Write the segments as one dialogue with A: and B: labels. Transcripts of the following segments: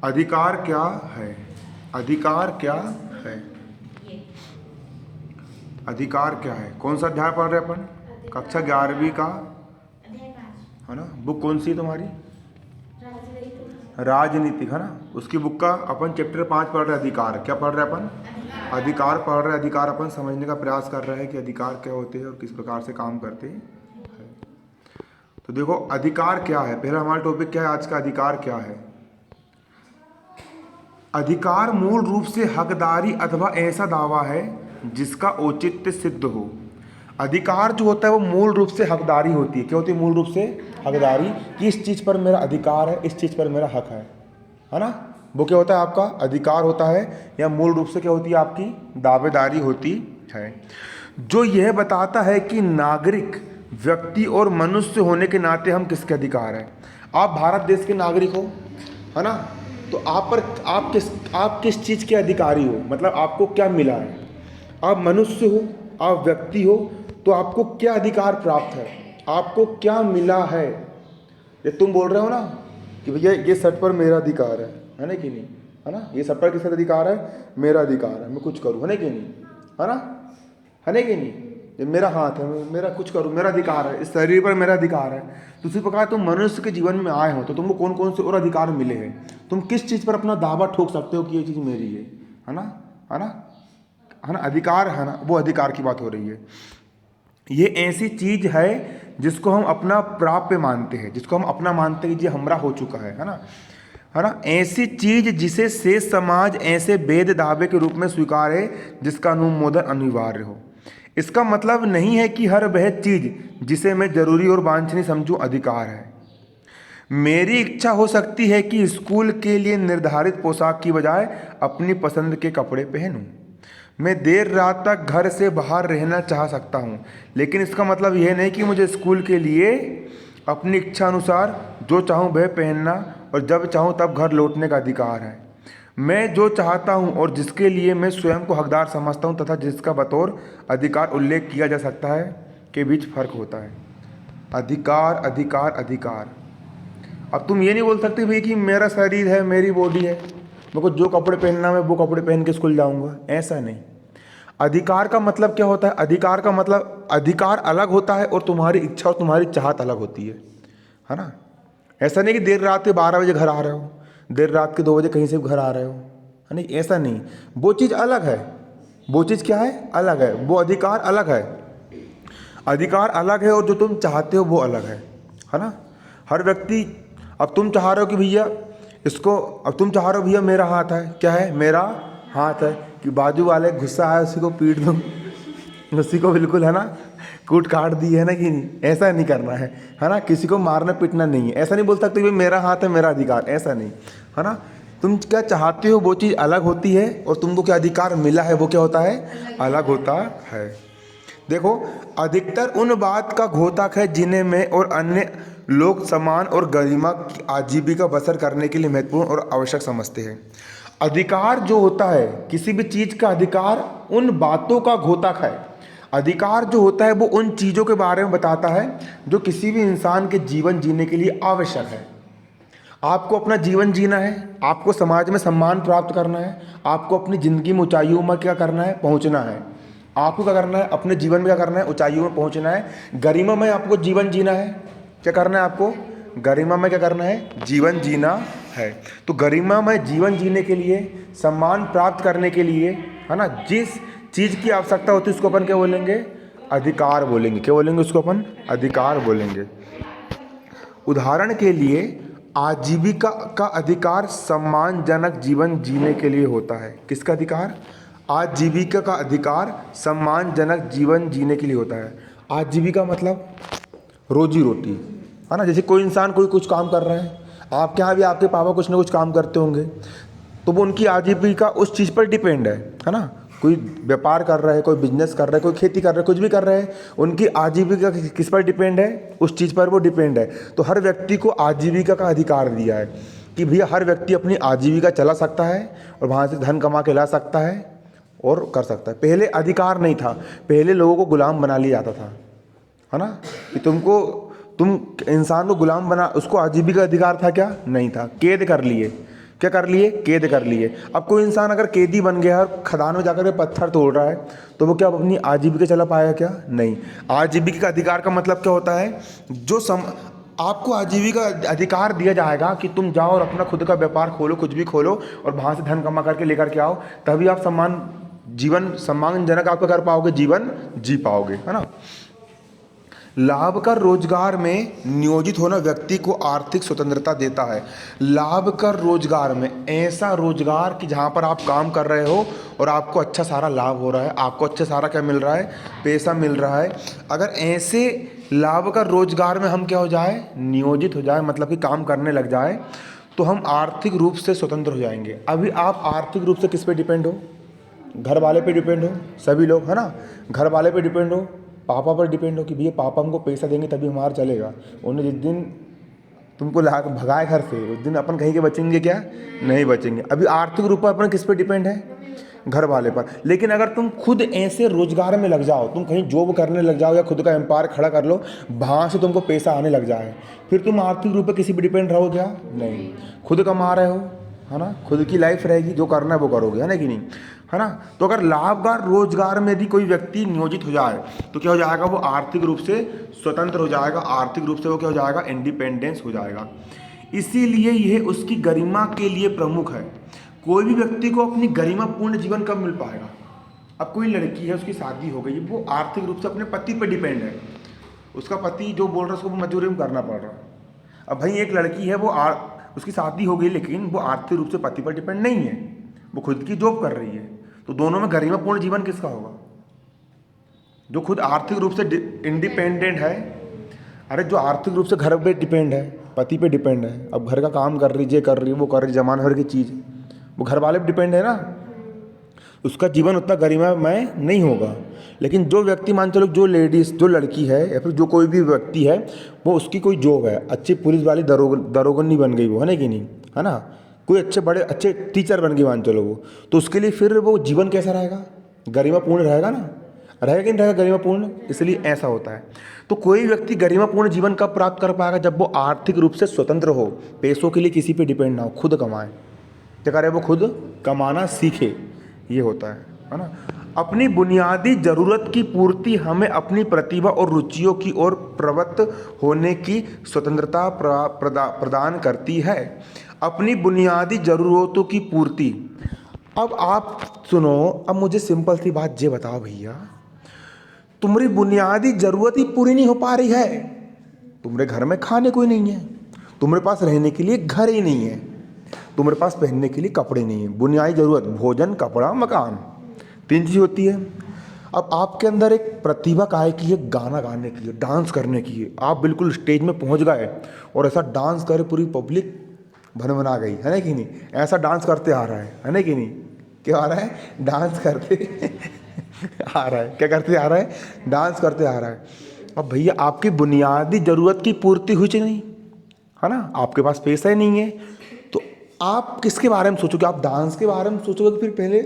A: अधिकार क्या है? अधिकार क्या है? अधिकार क्या है? कौन सा अध्याय पढ़ रहे हैं अपन? कक्षा 11वीं का है ना। बुक कौन सी है तुम्हारी? राजनीतिक है ना। उसकी बुक का अपन चैप्टर 5 पढ़ रहे हैं। अधिकार क्या पढ़ रहे हैं अपन? अधिकार पढ़ रहे हैं। अधिकार अपन समझने का प्रयास कर रहे हैं कि अधिकार क्या होते हैं और किस प्रकार से काम करते हैं। तो देखो अधिकार क्या है। पहला हमारा टॉपिक क्या है आज का? अधिकार क्या है? अधिकार मूल रूप से हकदारी अथवा ऐसा दावा है जिसका औचित्य सिद्ध हो। अधिकार जो होता है वो मूल रूप से हकदारी होती है। क्या होती है? मूल रूप से हकदारी कि इस चीज़ पर मेरा अधिकार है, इस चीज़ पर मेरा हक है ना। वो क्या होता है? आपका अधिकार होता है। या मूल रूप से क्या होती है? आपकी दावेदारी होती है, जो यह बताता है कि नागरिक, व्यक्ति और मनुष्य होने के नाते हम किसके अधिकार हैं। आप भारत देश के नागरिक हो, है ना। तो आप किस चीज़ के अधिकारी हो? मतलब आपको क्या मिला है? आप मनुष्य हो, आप व्यक्ति हो, तो आपको क्या अधिकार प्राप्त है? आपको क्या मिला है? ये तुम बोल रहे हो ना कि भैया ये शर्ट पर मेरा अधिकार है ना कि नहीं? है ना। ये शर्ट पर किसका अधिकार है? मेरा अधिकार है, मैं कुछ करूँ, है ना कि नहीं? है ना, है ना कि नहीं? ये मेरा हाथ है, मेरा कुछ करूँ, मेरा अधिकार है। इस शरीर पर मेरा अधिकार है। तो उसी प्रकार तुम मनुष्य के जीवन में आए हो तो तुमको कौन कौन से और अधिकार मिले हैं? तुम किस चीज़ पर अपना दावा ठोक सकते हो कि ये चीज़ मेरी है ना, है ना, है ना। अधिकार है ना, वो अधिकार की बात हो रही है। ये ऐसी चीज है जिसको हम अपना प्राप्य मानते हैं, जिसको हम अपना मानते हैं कि ये हमरा हो चुका है ना, है ना। ऐसी चीज जिसे शेष समाज ऐसे वेद दावे के रूप में स्वीकारे जिसका अनुमोदन अनिवार्य हो। इसका मतलब नहीं है कि हर वह चीज जिसे मैं जरूरी और वांछनीय समझूं अधिकार है। मेरी इच्छा हो सकती है कि स्कूल के लिए निर्धारित पोशाक की बजाय अपनी पसंद के कपड़े पहनूं। मैं देर रात तक घर से बाहर रहना चाह सकता हूं, लेकिन इसका मतलब यह नहीं कि मुझे स्कूल के लिए अपनी इच्छा अनुसार जो चाहूं वह पहनना और जब चाहूं तब घर लौटने का अधिकार है। मैं जो चाहता हूं और जिसके लिए मैं स्वयं को हकदार समझता हूं तथा जिसका बतौर अधिकार उल्लेख किया जा सकता है के बीच फर्क होता है। अधिकार, अधिकार, अधिकार। अब तुम ये नहीं बोल सकते भाई कि मेरा शरीर है, मेरी बॉडी है, मेरे को जो कपड़े पहनना है वो कपड़े पहन के स्कूल जाऊंगा, ऐसा नहीं। अधिकार का मतलब क्या होता है? अधिकार का मतलब अधिकार अलग होता है और तुम्हारी इच्छा और तुम्हारी चाहत अलग होती है ना। ऐसा नहीं कि देर रात के 12 बजे घर आ रहे हो, देर रात के 2 बजे कहीं से घर आ रहे हो, है नहीं, ऐसा नहीं। वो चीज़ अलग है। वो चीज़ क्या है? अलग है। वो अधिकार अलग है। अधिकार अलग है और जो तुम चाहते हो वो अलग है ना। हर व्यक्ति, अब तुम चाह रहे हो कि भैया इसको, अब तुम चाह रहे हो भैया मेरा हाथ है, क्या है? मेरा हाथ है कि बाजू वाले गुस्सा है उसी को पीट दूँ, उसी को बिल्कुल, है ना, कूट काट दी, है ना कि नहीं? ऐसा नहीं करना है ना। किसी को मारना पीटना नहीं है। ऐसा नहीं बोल सकते भाई मेरा हाथ है मेरा अधिकार, ऐसा नहीं, है ना। तुम क्या चाहते हो वो चीज़ अलग होती है और तुमको क्या अधिकार मिला है वो क्या होता है? अलग होता है। देखो, अधिकतर उन बात का घोतक है जिन्हें मैं और अन्य लोग समान और गरिमा की आजीविका बसर करने के लिए महत्वपूर्ण और आवश्यक समझते हैं। अधिकार जो होता है, किसी भी चीज़ का अधिकार उन बातों का घोतक है। अधिकार जो होता है वो उन चीज़ों के बारे में बताता है जो किसी भी इंसान के जीवन जीने के लिए आवश्यक है। आपको अपना जीवन जीना है, आपको समाज में सम्मान प्राप्त करना है, आपको अपनी ज़िंदगी में ऊंचाइयों में क्या करना है? पहुंचना है। आपको क्या करना है? अपने जीवन में क्या करना है? ऊंचाइयों में पहुंचना है। गरिमा में आपको जीवन जीना है। क्या करना है आपको? गरिमा में क्या करना है? जीवन जीना है। तो गरिमा में जीवन जीने के लिए, सम्मान प्राप्त करने के लिए, है ना, जिस चीज़ की आवश्यकता होती है उसको अपन क्या बोलेंगे? अधिकार बोलेंगे। क्या बोलेंगे उसको अपन? अधिकार बोलेंगे। उदाहरण के लिए आजीविका का अधिकार सम्मानजनक जीवन जीने के लिए होता है। किसका अधिकार? आजीविका का अधिकार सम्मानजनक जीवन जीने के लिए होता है। आजीविका मतलब रोजी रोटी, है ना। जैसे कोई इंसान कोई कुछ काम कर रहा है, आपके यहाँ भी आपके पापा कुछ ना कुछ काम करते होंगे, तो वो उनकी आजीविका उस चीज़ पर डिपेंड है ना। कोई व्यापार कर रहा है, कोई बिजनेस कर रहा है, कोई खेती कर रहा है, कुछ भी कर रहा है, उनकी आजीविका किस पर डिपेंड है? उस चीज़ पर वो डिपेंड है। तो हर व्यक्ति को आजीविका का अधिकार दिया है कि भैया हर व्यक्ति अपनी आजीविका चला सकता है और वहाँ से धन कमा के ला सकता है और कर सकता है। पहले अधिकार नहीं था, पहले लोगों को गुलाम बना लिया जाता था, है ना, कि तुम इंसान को गुलाम बना, उसको आजीविका अधिकार था क्या? नहीं था। कैद कर लिए, क्या कर लिए? कैद कर लिए। अब कोई इंसान अगर कैदी बन गया और खदान में जाकर के पत्थर तोड़ रहा है तो वो क्या अपनी आजीविका चला पाएगा? क्या नहीं। आजीविका का अधिकार का मतलब क्या होता है? आपको आजीविका अधिकार दिया जाएगा कि तुम जाओ और अपना खुद का व्यापार खोलो, कुछ भी खोलो और वहाँ से धन कमा करके लेकर के आओ, तभी आप सम्मानजनक आप कर पाओगे, जीवन जी पाओगे, है ना। लाभकर रोजगार में नियोजित होना व्यक्ति को आर्थिक स्वतंत्रता देता है। लाभकर रोजगार में ऐसा रोजगार कि जहाँ पर आप काम कर रहे हो और आपको अच्छा सारा लाभ हो रहा है, आपको अच्छा सारा क्या मिल रहा है? पैसा मिल रहा है। अगर ऐसे लाभकर रोजगार में हम क्या हो जाए? नियोजित हो जाए, मतलब कि काम करने लग जाए, तो हम आर्थिक रूप से स्वतंत्र हो जाएंगे। अभी आप आर्थिक रूप से किस पे डिपेंड हो? घर वाले पे डिपेंड हो, सभी लोग, है ना। घर वाले पे डिपेंड हो, पापा पर डिपेंड हो कि भैया पापा हमको पैसा देंगे तभी हमारा चलेगा। उन्हें जिस दिन तुमको ला भगाए घर से, उस दिन अपन कहीं के बचेंगे क्या? नहीं बचेंगे। अभी आर्थिक रूप पर अपन किस पे डिपेंड है? घर वाले पर। लेकिन अगर तुम खुद ऐसे रोजगार में लग जाओ, तुम कहीं जॉब करने लग जाओ या खुद का एम्पायर खड़ा कर लो, वहाँ से तुमको पैसा आने लग जाए, फिर तुम आर्थिक रूप से किसी पर डिपेंड रहो क्या? नहीं। खुद कमा रहे हो, है ना, खुद की लाइफ रहेगी, जो करना है वो करोगे, है ना कि नहीं, है ना। तो अगर लाभकार रोजगार में यदि कोई व्यक्ति नियोजित हो जाए तो क्या हो जाएगा? वो आर्थिक रूप से स्वतंत्र हो जाएगा, आर्थिक रूप से वो क्या हो जाएगा? इंडिपेंडेंस हो जाएगा। इसीलिए यह उसकी गरिमा के लिए प्रमुख है। कोई भी व्यक्ति को अपनी गरिमापूर्ण जीवन कब मिल पाएगा? अब कोई लड़की है, उसकी शादी हो गई, वो आर्थिक रूप से अपने पति पर डिपेंड है, उसका पति जो बोल रहा है उसको मजदूरी में करना पड़ रहा है। अब भाई एक लड़की है, उसकी शादी हो गई लेकिन वो आर्थिक रूप से पति पर डिपेंड नहीं है, वो खुद की जॉब कर रही है, तो दोनों में गरिमापूर्ण जीवन किसका होगा? जो खुद आर्थिक रूप से इंडिपेंडेंट है। अरे जो आर्थिक रूप से घर पे डिपेंड है, पति पे डिपेंड है, अब घर का काम कर रही है, कर रही है, वो कर रही, जमान भर की चीज़, वो घर वाले पे डिपेंड है ना, उसका जीवन उतना गरिमामय नहीं होगा। लेकिन जो व्यक्ति मान चलो, जो लेडीज़, जो लड़की है या फिर जो कोई भी व्यक्ति है, वो उसकी कोई जॉब है, अच्छी पुलिस वाली दरोगनी बन गई वो, है ना कि नहीं, है ना, कोई अच्छे टीचर बन गई मान चलो वो, तो उसके लिए फिर वो जीवन कैसा रहेगा? गरिमापूर्ण रहेगा ना, रहेगा कि नहीं रहेगा गरिमापूर्ण? इसलिए ऐसा होता है। तो कोई व्यक्ति गरिमापूर्ण जीवन कब प्राप्त कर पाएगा? जब वो आर्थिक रूप से स्वतंत्र हो, पैसों के लिए किसी पे डिपेंड ना हो, खुद कमाए। क्या करे? वो खुद कमाना सीखे, ये होता है ना। अपनी बुनियादी ज़रूरत की पूर्ति हमें अपनी प्रतिभा और रुचियों की ओर प्रवृत्त होने की स्वतंत्रता प्रदान करती है। अपनी बुनियादी ज़रूरतों की पूर्ति। अब आप सुनो, अब मुझे सिंपल सी बात ये बताओ भैया, तुम्हारी बुनियादी ज़रूरत ही पूरी नहीं हो पा रही है, तुम्हारे घर में खाने कोई नहीं है, तुम्हारे पास रहने के लिए घर ही नहीं है, तुम्हारे पास पहनने के लिए कपड़े नहीं है, बुनियादी ज़रूरत भोजन, कपड़ा, मकान, 3 चीज़ होती है। अब आपके अंदर एक प्रतिभा काहे की है? गाना गाने की है, डांस करने की है। आप बिल्कुल स्टेज में पहुंच गए और ऐसा डांस करे पूरी पब्लिक भन-भना गई, है ना कि नहीं? ऐसा डांस करते आ रहा है ना कि नहीं? क्या आ रहा है? डांस करते आ रहा है। क्या करते आ रहा है? डांस करते आ रहा है। अब भैया आपकी बुनियादी ज़रूरत की पूर्ति हुई कि नहीं, है ना? आपके पास पैसा ही नहीं है, तो आप किसके बारे में सोचोगे? आप डांस के बारे में सोचोगे, फिर पहले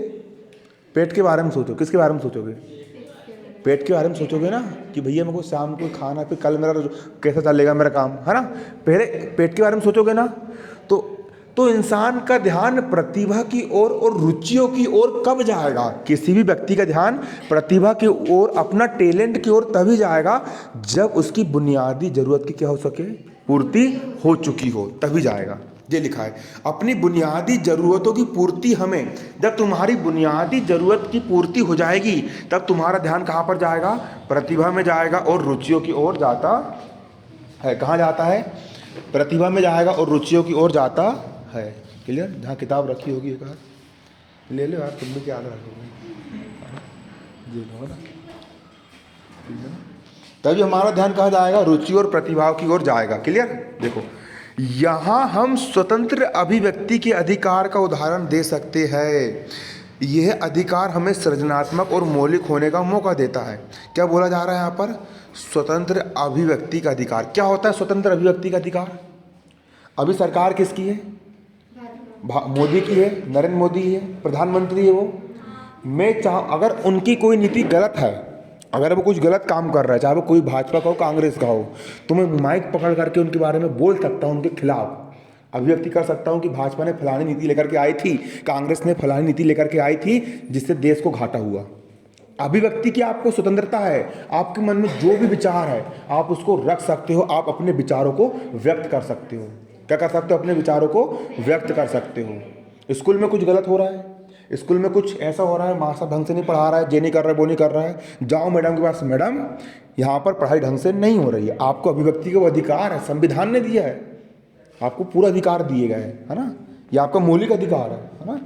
A: पेट के बारे में सोचो। किसके बारे में सोचोगे? पेट के बारे में सोचोगे ना, कि भैया मेरे को शाम को खाना, फिर कल मेरा कैसा चलेगा मेरा काम, है ना। पहले पेट के बारे में सोचोगे ना। तो इंसान का ध्यान प्रतिभा की ओर और रुचियों की ओर कब जाएगा? किसी भी व्यक्ति का ध्यान प्रतिभा की ओर, अपना टैलेंट की ओर तभी जाएगा जब उसकी बुनियादी ज़रूरत की क्या हो सके? पूर्ति हो चुकी हो, तभी जाएगा। ये लिखा है, अपनी बुनियादी ज़रूरतों की पूर्ति हमें, जब तुम्हारी बुनियादी ज़रूरत की पूर्ति हो जाएगी तब तुम्हारा ध्यान कहाँ पर जाएगा? प्रतिभा में जाएगा और रुचियों की ओर जाता है। कहाँ जाता है? प्रतिभा में जाएगा और रुचियों की ओर जाता है। क्लियर? जहाँ किताब रखी होगी एक बार ले लो यार, तुम भी क्या याद रखोगे, ये लो ना, तभी हमारा ध्यान कहाँ जाएगा? रुचि और प्रतिभा की ओर जाएगा। क्लियर? देखो, यहाँ हम स्वतंत्र अभिव्यक्ति के अधिकार का उदाहरण दे सकते हैं। यह अधिकार हमें सृजनात्मक और मौलिक होने का मौका देता है। क्या बोला जा रहा है यहाँ पर? स्वतंत्र अभिव्यक्ति का अधिकार। क्या होता है स्वतंत्र अभिव्यक्ति का अधिकार? अभी सरकार किसकी है? मोदी की है, नरेंद्र मोदी है, प्रधानमंत्री है वो। मैं अगर उनकी कोई नीति गलत है, अगर वो कुछ गलत काम कर रहा है, चाहे वो कोई भाजपा का हो, कांग्रेस का हो, तो मैं माइक पकड़ करके उनके बारे में बोल सकता हूँ, उनके खिलाफ। अभिव्यक्ति कर सकता हूँ कि भाजपा ने फलानी नीति लेकर के आई थी, कांग्रेस ने फलानी नीति लेकर के आई थी जिससे देश को घाटा हुआ। अभिव्यक्ति की आपको स्वतंत्रता है, आपके मन में जो भी विचार है आप उसको रख सकते हो, आप अपने विचारों को व्यक्त कर सकते हो। क्या कर सकते हो? अपने विचारों को व्यक्त कर सकते हो। स्कूल में कुछ गलत हो रहा है, स्कूल में कुछ ऐसा हो रहा है, मास्टर ढंग से नहीं पढ़ा रहा है, ये नहीं कर रहा है, वो नहीं कर रहा है, जाओ मैडम के पास, मैडम यहाँ पर पढ़ाई ढंग से नहीं हो रही है। आपको अभिव्यक्ति का वो अधिकार है, संविधान ने दिया है, आपको पूरा अधिकार दिए गए हैं, है ना, ये आपका मौलिक अधिकार है ना।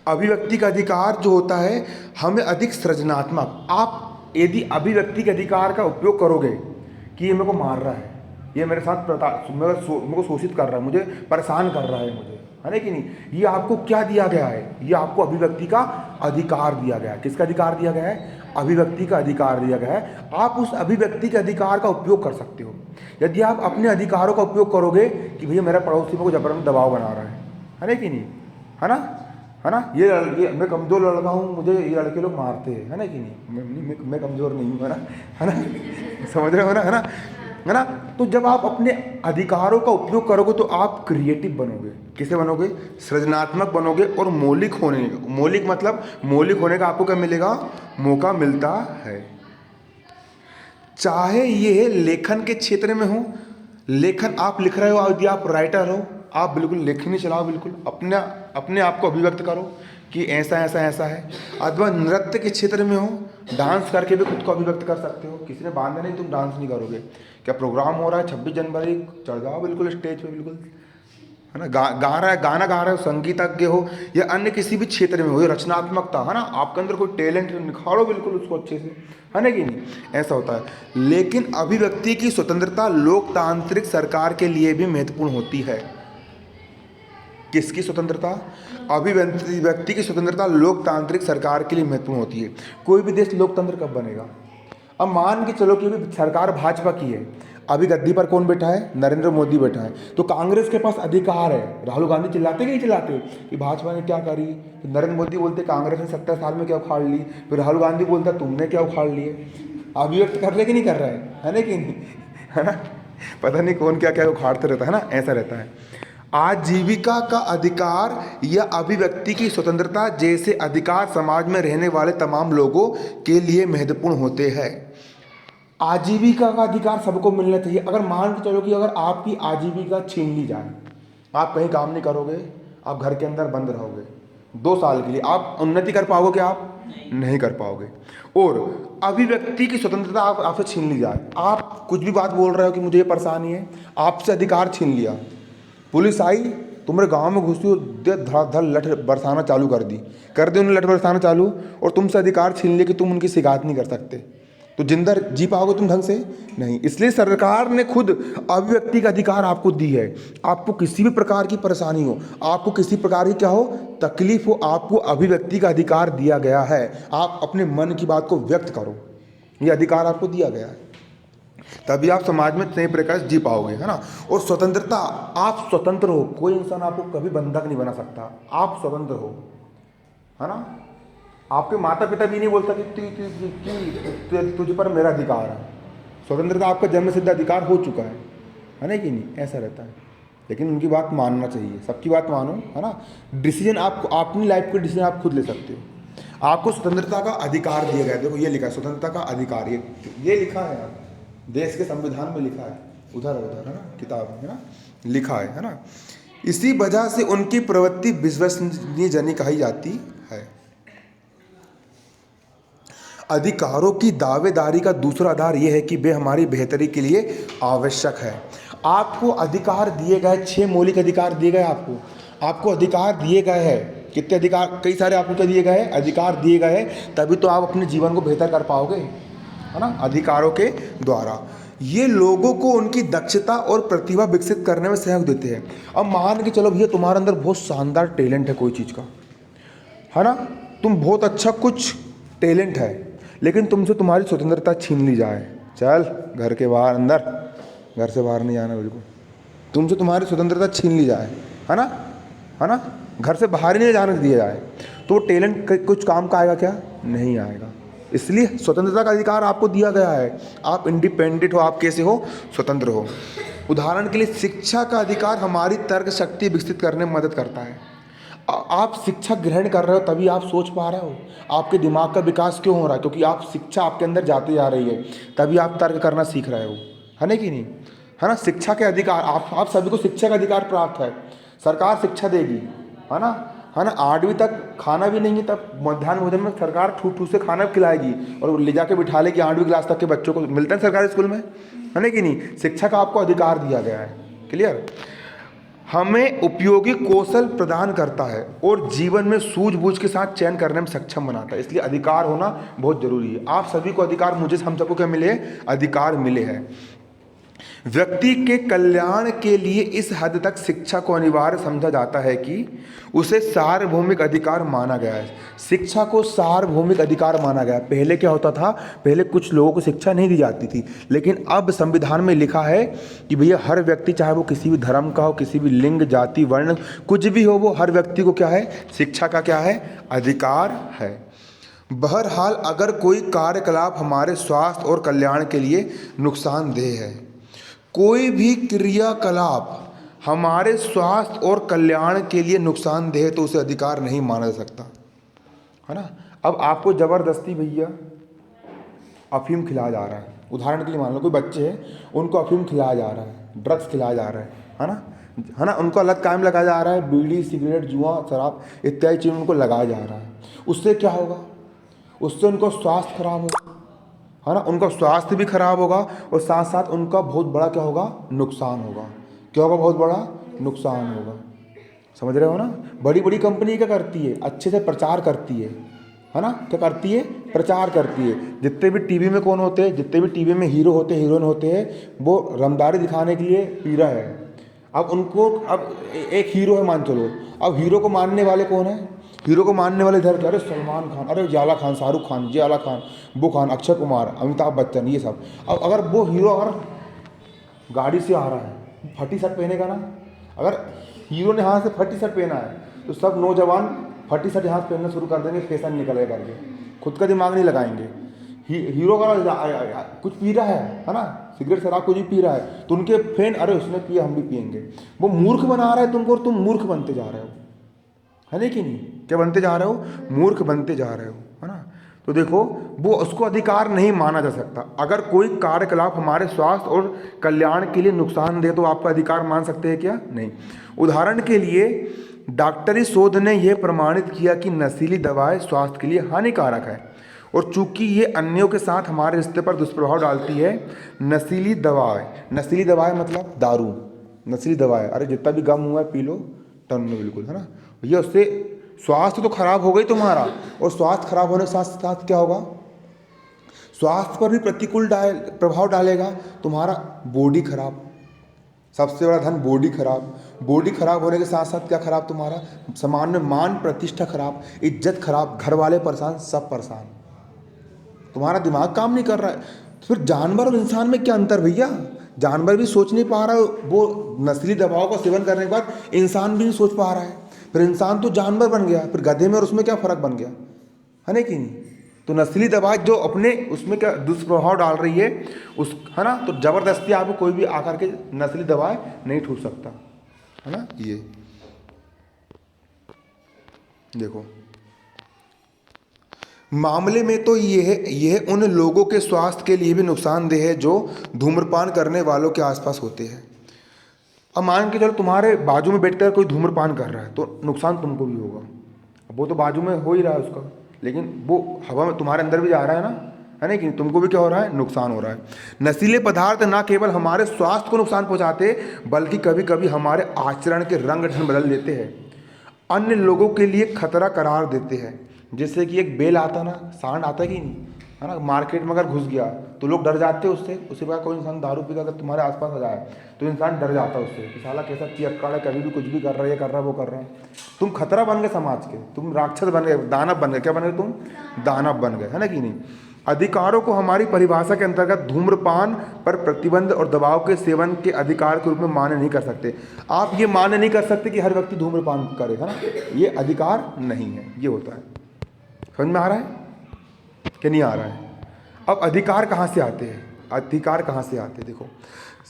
A: अभिव्यक्ति का अधिकार जो होता है हमें अधिक सृजनात्मक, आप यदि अभिव्यक्ति के अधिकार का उपयोग करोगे कि ये मेरे को मार रहा है, ये मेरे साथ मेरे को शोषित कर रहा है, मुझे परेशान कर रहा है, मुझे, है ना कि नहीं, ये आपको क्या दिया गया है? ये आपको अभिव्यक्ति का अधिकार दिया गया है। किसका अधिकार दिया गया है? अभिव्यक्ति का अधिकार दिया गया है। आप उस अभिव्यक्ति के अधिकार का उपयोग कर सकते हो। यदि आप अपने अधिकारों का उपयोग करोगे कि भैया मेरा पड़ोसी मेरे को जबरन दबाव बना रहा है ना कि नहीं, है ना, है ना, ये मैं कमज़ोर लड़का हूँ, मुझे ये लड़के लोग मारते हैं, है ना कि नहीं, मैं कमज़ोर नहीं हूँ, है ना समझ रहे हो ना, है ना। तो जब आप अपने अधिकारों का उपयोग करोगे तो आप क्रिएटिव बनोगे। किसे बनोगे? सृजनात्मक बनोगे। और मौलिक होने का आपको क्या मिलेगा? मौका मिलता है। चाहे ये लेखन के क्षेत्र में हो, लेखन आप लिख रहे हो, यदि आप राइटर हो, आप बिल्कुल लेखनी चलाओ, बिल्कुल अपने आप को अभिव्यक्त करो कि ऐसा ऐसा ऐसा है। अथवा नृत्य के क्षेत्र में हो, डांस करके भी खुद को अभिव्यक्त कर सकते हो। किसी ने बांधा नहीं, तुम डांस नहीं करोगे, क्या प्रोग्राम हो रहा है 26 जनवरी, चढ़ जाओ बिल्कुल स्टेज पे, बिल्कुल, है ना। गाना गा रहे हो, संगीतज्ञ हो या अन्य किसी भी क्षेत्र में हो, ये रचनात्मकता, है ना, आपके अंदर कोई टैलेंट निखारो बिल्कुल उसको अच्छे से, है ना कि नहीं, ऐसा होता है। लेकिन अभिव्यक्ति की स्वतंत्रता लोकतांत्रिक सरकार के लिए भी महत्वपूर्ण होती है। किसकी स्वतंत्रता? अभिव्यक्ति की स्वतंत्रता लोकतांत्रिक सरकार के लिए महत्वपूर्ण होती है। कोई भी देश लोकतंत्र कब बनेगा? अब मान के चलो कि अभी सरकार भाजपा की है, अभी गद्दी पर कौन बैठा है? नरेंद्र मोदी बैठा है। तो कांग्रेस के पास अधिकार है, राहुल गांधी चिल्लाते कि नहीं चिल्लाते कि भाजपा ने क्या करी, तो नरेंद्र मोदी बोलते कांग्रेस ने 70 साल में क्या उखाड़ ली, फिर राहुल गांधी बोलता तुमने क्या उखाड़ लिए। अभिव्यक्त कर ले कि नहीं कर रहे हैं, है ना कि नहीं, है ना, पता नहीं कौन क्या क्या उखाड़ते रहता है ना, ऐसा रहता है। आजीविका का अधिकार या अभिव्यक्ति की स्वतंत्रता जैसे अधिकार समाज में रहने वाले तमाम लोगों के लिए महत्वपूर्ण होते हैं। आजीविका का अधिकार सबको मिलना चाहिए। अगर मान के चलो कि अगर आपकी आजीविका छीन ली जाए, आप कहीं काम नहीं करोगे, आप घर के अंदर बंद रहोगे 2 साल के लिए, आप उन्नति कर पाओगे क्या? आप नहीं कर पाओगे। और अभिव्यक्ति की स्वतंत्रता आपसे छीन ली जाए, आप कुछ भी बात बोल रहे हो कि मुझे ये परेशानी है, आपसे अधिकार छीन लिया, पुलिस आई तुम्हारे गांव में घुसी और धड़ लठ बरसाना चालू कर दी उन्होंने लठ बरसाना चालू, और तुमसे अधिकार छीन लिया कि तुम उनकी शिकायत नहीं कर सकते, तो जिंदा जी पाओगे तुम ढंग से? नहीं। इसलिए सरकार ने खुद अभिव्यक्ति का अधिकार आपको दी है। आपको किसी भी प्रकार की परेशानी हो, आपको किसी प्रकार की क्या हो तकलीफ हो, आपको अभिव्यक्ति का अधिकार दिया गया है। आप अपने मन की बात को व्यक्त करो, ये अधिकार आपको दिया गया है, तभी आप समाज में सही प्रकार से जी पाओगे, है ना। और स्वतंत्रता, आप स्वतंत्र हो, कोई इंसान आपको कभी बंधक नहीं बना सकता, आप स्वतंत्र हो, है ना। आपके माता पिता भी नहीं बोलता कि तुझ पर मेरा अधिकार है। स्वतंत्रता आपका जन्म सिद्ध अधिकार हो चुका है ना कि नहीं, ऐसा रहता है। लेकिन उनकी बात मानना चाहिए, सबकी बात मानो, है ना। डिसीजन आप अपनी लाइफ के डिसीजन आप खुद ले सकते हो। आपको स्वतंत्रता का अधिकार दिया गया है। देखो ये लिखा है स्वतंत्रता का अधिकार, ये लिखा है यार, देश के संविधान में लिखा है, उधर है ना किताब, है ना, लिखा है ना। इसी वजह से उनकी प्रवृत्ति विश्वसनीय कही जाती है। अधिकारों की दावेदारी का दूसरा आधार यह है कि वे हमारी बेहतरी के लिए आवश्यक है। आपको अधिकार दिए गए, 6 मौलिक अधिकार दिए गए आपको अधिकार दिए गए हैं। कितने अधिकार? कई सारे आपको क्या दिए गए हैं? अधिकार दिए गए हैं, तभी तो आप अपने जीवन को बेहतर कर पाओगे, है ना, अधिकारों के द्वारा। ये लोगों को उनकी दक्षता और प्रतिभा विकसित करने में सहयोग देते हैं। अब मान के चलो भैया तुम्हारे अंदर बहुत शानदार टैलेंट है कोई चीज़ का, है ना, तुम बहुत अच्छा कुछ टैलेंट है, लेकिन तुमसे तुम्हारी स्वतंत्रता छीन ली जाए, चल घर के बाहर, अंदर, घर से बाहर नहीं आना बिल्कुल, तुमसे तुम्हारी स्वतंत्रता छीन ली जाए, है ना, घर से बाहर ही नहीं जाने दिया जाए, तो वो टैलेंट कुछ काम का आएगा क्या? नहीं आएगा। इसलिए स्वतंत्रता का अधिकार आपको दिया गया है। आप इंडिपेंडेंट हो, आप कैसे हो, स्वतंत्र हो। उदाहरण के लिए शिक्षा का अधिकार हमारी तर्क शक्ति विकसित करने में मदद करता है। आप शिक्षा ग्रहण कर रहे हो तभी आप सोच पा रहे हो, आपके दिमाग का विकास क्यों हो रहा है, क्योंकि आप शिक्षा आपके अंदर जाती जा रही है, तभी आप तर्क करना सीख रहे हो, है ना कि नहीं, है ना। शिक्षा के अधिकार, आप सभी को शिक्षा का अधिकार प्राप्त है, सरकार शिक्षा देगी, है ना, है ना। 8वीं तक खाना भी नहीं है तब मध्याह्न भोजन में सरकार ठूस ठूस से खाना खिलाएगी और ले जाके बिठा लेगी 8वीं क्लास तक के बच्चों को, मिलता है सरकारी स्कूल में, है ना कि नहीं। शिक्षा का आपको अधिकार दिया गया है, क्लियर। हमें उपयोगी कौशल प्रदान करता है और जीवन में सूझबूझ के साथ चयन करने में सक्षम बनाता है, इसलिए अधिकार होना बहुत जरूरी है। आप सभी को अधिकार, मुझे, हम सबको क्या मिले, अधिकार मिले हैं। व्यक्ति के कल्याण के लिए इस हद तक शिक्षा को अनिवार्य समझा जाता है कि उसे सार्वभौमिक अधिकार माना गया है। शिक्षा को सार्वभौमिक अधिकार माना गया। पहले क्या होता था, पहले कुछ लोगों को शिक्षा नहीं दी जाती थी, लेकिन अब संविधान में लिखा है कि भैया हर व्यक्ति, चाहे वो किसी भी धर्म का हो, किसी भी लिंग, जाति, वर्ण, कुछ भी हो, वो हर व्यक्ति को क्या है, शिक्षा का क्या है, अधिकार है। बहरहाल अगर कोई कार्यकलाप हमारे स्वास्थ्य और कल्याण के लिए नुकसानदेह है, कोई भी क्रियाकलाप हमारे स्वास्थ्य और कल्याण के लिए नुकसानदेह, तो उसे अधिकार नहीं माना जा सकता, है ना। अब आपको ज़बरदस्ती भैया अफीम खिलाया जा रहा है, उदाहरण के लिए मान लो कोई बच्चे हैं, उनको अफीम खिलाया जा रहा है, ड्रग्स खिलाया जा रहा है ना, है ना। उनको लत कायम लगाया जा रहा है, बीड़ी, सिगरेट, जुआ, शराब इत्यादि चीज़ उनको लगाया जा रहा है। उससे क्या होगा, उससे उनको स्वास्थ्य खराब होगा, है ना, उनका स्वास्थ्य भी खराब होगा और साथ साथ उनका बहुत बड़ा क्या होगा, नुकसान होगा। क्या होगा, बहुत बड़ा नुकसान होगा, समझ रहे हो ना। बड़ी बड़ी कंपनी क्या करती है, अच्छे से प्रचार करती है ना, क्या करती है, प्रचार करती है। जितने भी टीवी में कौन होते हैं, जितने भी टीवी में हीरो होते हैं, हीरोइन होते हैं, वो रमदारी दिखाने के लिए पी रहा है। अब उनको, अब एक हीरो है मान चलो, अब हीरो को मानने वाले कौन है, हीरो को मानने वाले इधर, अरे सलमान खान, अरे जाला खान, शाहरुख खान, जे आला खान, वो खान, अक्षय कुमार, अमिताभ बच्चन, ये सब। अब अगर वो हीरो अगर गाड़ी से आ रहा है, फटी शर्ट पहनेगा ना, अगर हीरो ने हाथ से फटी शर्ट पहना है तो सब नौजवान फटी शर्ट हाथ पहनना शुरू कर देंगे, फैशन निकल करके, खुद का दिमाग नहीं लगाएंगे। हीरो का कुछ पी रहा है ना, सिगरेट, शराब कुछ भी पी रहा है, तो उनके फैन, अरे उसने पिया हम भी पियेंगे। वो मूर्ख बना रहा है तुमको और तुम मूर्ख बनते जा रहे हो, है ना कि नहीं। क्या बनते जा रहे हो, मूर्ख बनते जा रहे हो, है ना। तो देखो, वो उसको अधिकार नहीं माना जा सकता। अगर कोई कार्यकलाप हमारे स्वास्थ्य और कल्याण के लिए नुकसान दे तो आपका अधिकार मान सकते हैं क्या, नहीं। उदाहरण के लिए डॉक्टरी शोध ने यह प्रमाणित किया कि नशीली दवाएं स्वास्थ्य के लिए हानिकारक है और चूंकि ये अन्यों के साथ हमारे रिश्ते पर दुष्प्रभाव डालती है। नशीली दवाएं मतलब दारू, नशीली दवाएं, अरे जितना भी गम हुआ है पी लो, टन लो बिल्कुल, है ना। ये उससे स्वास्थ्य तो खराब हो गई तुम्हारा, और स्वास्थ्य खराब होने के साथ साथ क्या होगा, स्वास्थ्य पर भी प्रतिकूल प्रभाव डालेगा। तुम्हारा बॉडी खराब, सबसे बड़ा धन बॉडी खराब, बॉडी खराब होने के साथ साथ क्या खराब, तुम्हारा सामान्य मान प्रतिष्ठा खराब, इज्जत खराब, घर वाले परेशान, सब परेशान, तुम्हारा दिमाग काम नहीं कर रहा है। तो फिर जानवर और इंसान में क्या अंतर भैया, जानवर भी सोच नहीं पा रहा है, वो नस्ली दवाओं का सेवन करने के बाद इंसान भी नहीं सोच पा रहा है, फिर इंसान तो जानवर बन गया, फिर गधे में और उसमें क्या फ़र्क बन गया, है ना कि नहीं। तो नस्ली दवा जो अपने उसमें क्या दुष्प्रभाव डाल रही है उस, है ना, तो ज़बरदस्ती आपको कोई भी आकर के नस्ली दवाएं नहीं ठूस सकता, है ना। ये देखो, मामले में तो यह उन लोगों के स्वास्थ्य के लिए भी नुकसानदेह है जो धूम्रपान करने वालों के आसपास होते हैं। अब मान के चलो तुम्हारे बाजू में बैठकर कोई धूम्रपान कर रहा है तो नुकसान तुमको भी होगा, वो तो बाजू में हो ही रहा है उसका, लेकिन वो हवा में तुम्हारे अंदर भी जा रहा है ना, है ना कि तुमको भी क्या हो रहा है, नुकसान हो रहा है। नशीले पदार्थ ना केवल हमारे स्वास्थ्य को नुकसान पहुंचाते बल्कि कभी कभी हमारे आचरण के रंग ढंग बदल देते हैं, अन्य लोगों के लिए खतरा करार देते हैं। जैसे कि एक बेल आता ना, सांड आता कि नहीं, है ना, मार्केट में अगर घुस गया तो लोग डर जाते हैं उससे। उसी प्रकार कोई इंसान दारू पीकर अगर तुम्हारे आसपास आ जाए तो इंसान डर जाता है उससे कि साला कैसा पियक्कड़ है, कभी भी कुछ भी कर रहा है, ये कर रहा है, वो कर रहा है। तुम खतरा बन गए समाज के, तुम राक्षस बन गए, दानव बन गए। क्या बन गए तुम, दानव बन गए, है ना कि नहीं। अधिकारों को हमारी परिभाषा के अंतर्गत धूम्रपान पर प्रतिबंध और दबाव के सेवन के अधिकार के रूप में मान्य नहीं कर सकते। आप ये मान्य नहीं कर सकते कि हर व्यक्ति धूम्रपान करे, है ना, ये अधिकार नहीं है, ये होता है। समझ में आ रहा है। कि नहीं आ रहा है? अब अधिकार कहाँ से आते हैं? अधिकार कहाँ से आते हैं? देखो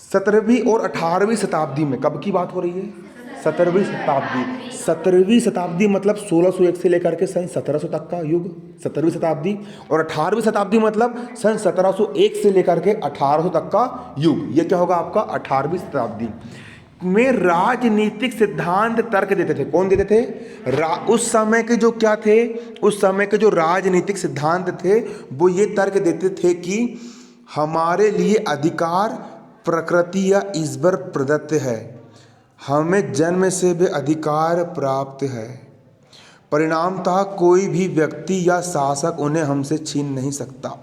A: 17वीं और 18वीं शताब्दी में, कब की बात हो रही है? 17वीं शताब्दी। 17वीं शताब्दी मतलब 1601 से लेकर के सन 1700 तक का युग 17वीं शताब्दी, और 18वीं शताब्दी मतलब सन 1701 से लेकर के 1800 तक का युग। ये क्या होगा आपका? 18वीं शताब्दी में राजनीतिक सिद्धांत तर्क देते थे। कौन देते थे? उस समय के जो क्या थे, उस समय के जो राजनीतिक सिद्धांत थे वो ये तर्क देते थे कि हमारे लिए अधिकार प्रकृति या ईश्वर प्रदत्त है, हमें जन्म से भी अधिकार प्राप्त है, परिणामतः कोई भी व्यक्ति या शासक उन्हें हमसे छीन नहीं सकता।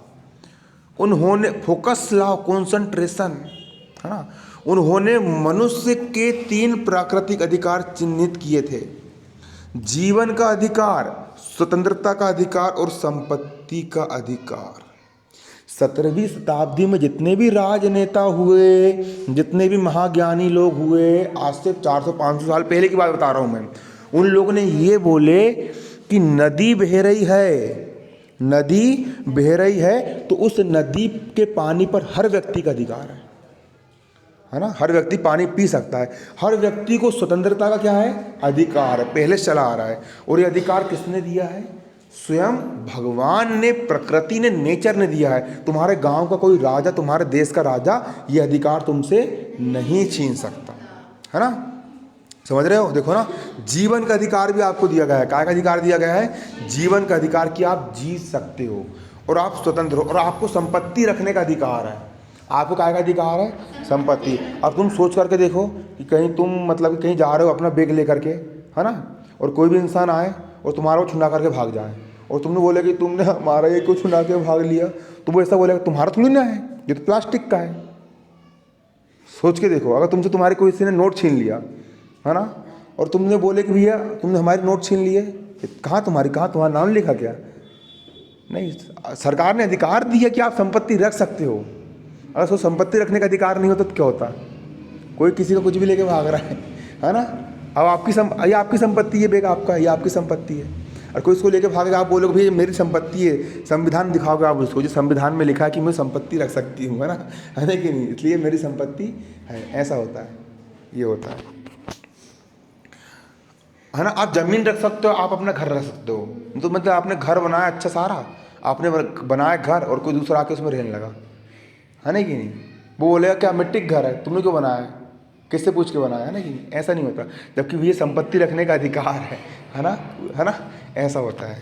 A: उन्होंने फोकस लॉ, कॉन्सेंट्रेशन, है ना, उन्होंने मनुष्य के 3 प्राकृतिक अधिकार चिन्हित किए थे: जीवन का अधिकार, स्वतंत्रता का अधिकार और संपत्ति का अधिकार। 17वीं शताब्दी में जितने भी राजनेता हुए, जितने भी महाज्ञानी लोग हुए, आज से 400-500 साल पहले की बात बता रहा हूँ मैं, उन लोगों ने ये बोले कि नदी बह रही है, नदी बह रही है तो उस नदी के पानी पर हर व्यक्ति का अधिकार है ना, हर व्यक्ति पानी पी सकता है, हर व्यक्ति को स्वतंत्रता का क्या है? अधिकार है, पहले से चला आ रहा है। और ये अधिकार किसने दिया है? स्वयं भगवान ने, प्रकृति ने, नेचर ने दिया है। तुम्हारे गांव का कोई राजा, तुम्हारे देश का राजा ये अधिकार तुमसे नहीं छीन सकता, है ना, समझ रहे हो? देखो ना, जीवन का अधिकार भी आपको दिया गया है। क्या का अधिकार दिया गया है? जीवन का अधिकार कि आप जी सकते हो और आप स्वतंत्र हो, और आपको संपत्ति रखने का अधिकार है। आपको क्या का अधिकार है? संपत्ति। अब तुम सोच करके देखो कि कहीं तुम मतलब कहीं जा रहे हो अपना बैग लेकर के, है ना, और कोई भी इंसान आए और तुम्हारा वो छुड़ा करके भाग जाए, और तुमने बोले कि तुमने हमारा ये क्यों छुड़ा के भाग लिया, तो वो ऐसा बोलेगा तुम्हारा थोड़ी ना है, ये तो प्लास्टिक का है। सोच के देखो, अगर तुमसे तुम्हारे कोई किसी ने नोट छीन लिया, है ना, और तुमने बोले कि भैया तुमने हमारे नोट छीन लिए, कहाँ तुम्हारा नाम लिखा क्या? नहीं, सरकार ने अधिकार दिया कि आप संपत्ति रख सकते हो। अगर उसको संपत्ति रखने का अधिकार नहीं होता तो क्या होता? कोई किसी का कुछ भी लेके भाग रहा है ना। अब ये आपकी संपत्ति है, बैग आपका, ये आपकी संपत्ति है, और कोई इसको लेके भागेगा, आप बोलोगे भैया मेरी संपत्ति है, संविधान दिखाओगे आप उसको, जो संविधान में लिखा है कि मैं संपत्ति रख सकती हूँ, है ना, है कि नहीं, इसलिए मेरी संपत्ति है। ऐसा होता है, ये होता है ना। आप जमीन रख सकते हो, आप अपना घर रख सकते हो, तो मतलब आपने घर बनाया अच्छा सारा, आपने बनाया घर और कोई दूसरा आके उसमें रहने लगा, है ना कि नहीं, वो बोलेगा क्या मिट्टी का घर है, तुमने क्यों बनाया है, किससे पूछ के बनाया, है ना कि नहीं? ऐसा नहीं होता, जबकि ये संपत्ति रखने का अधिकार है ना, ऐसा होता है।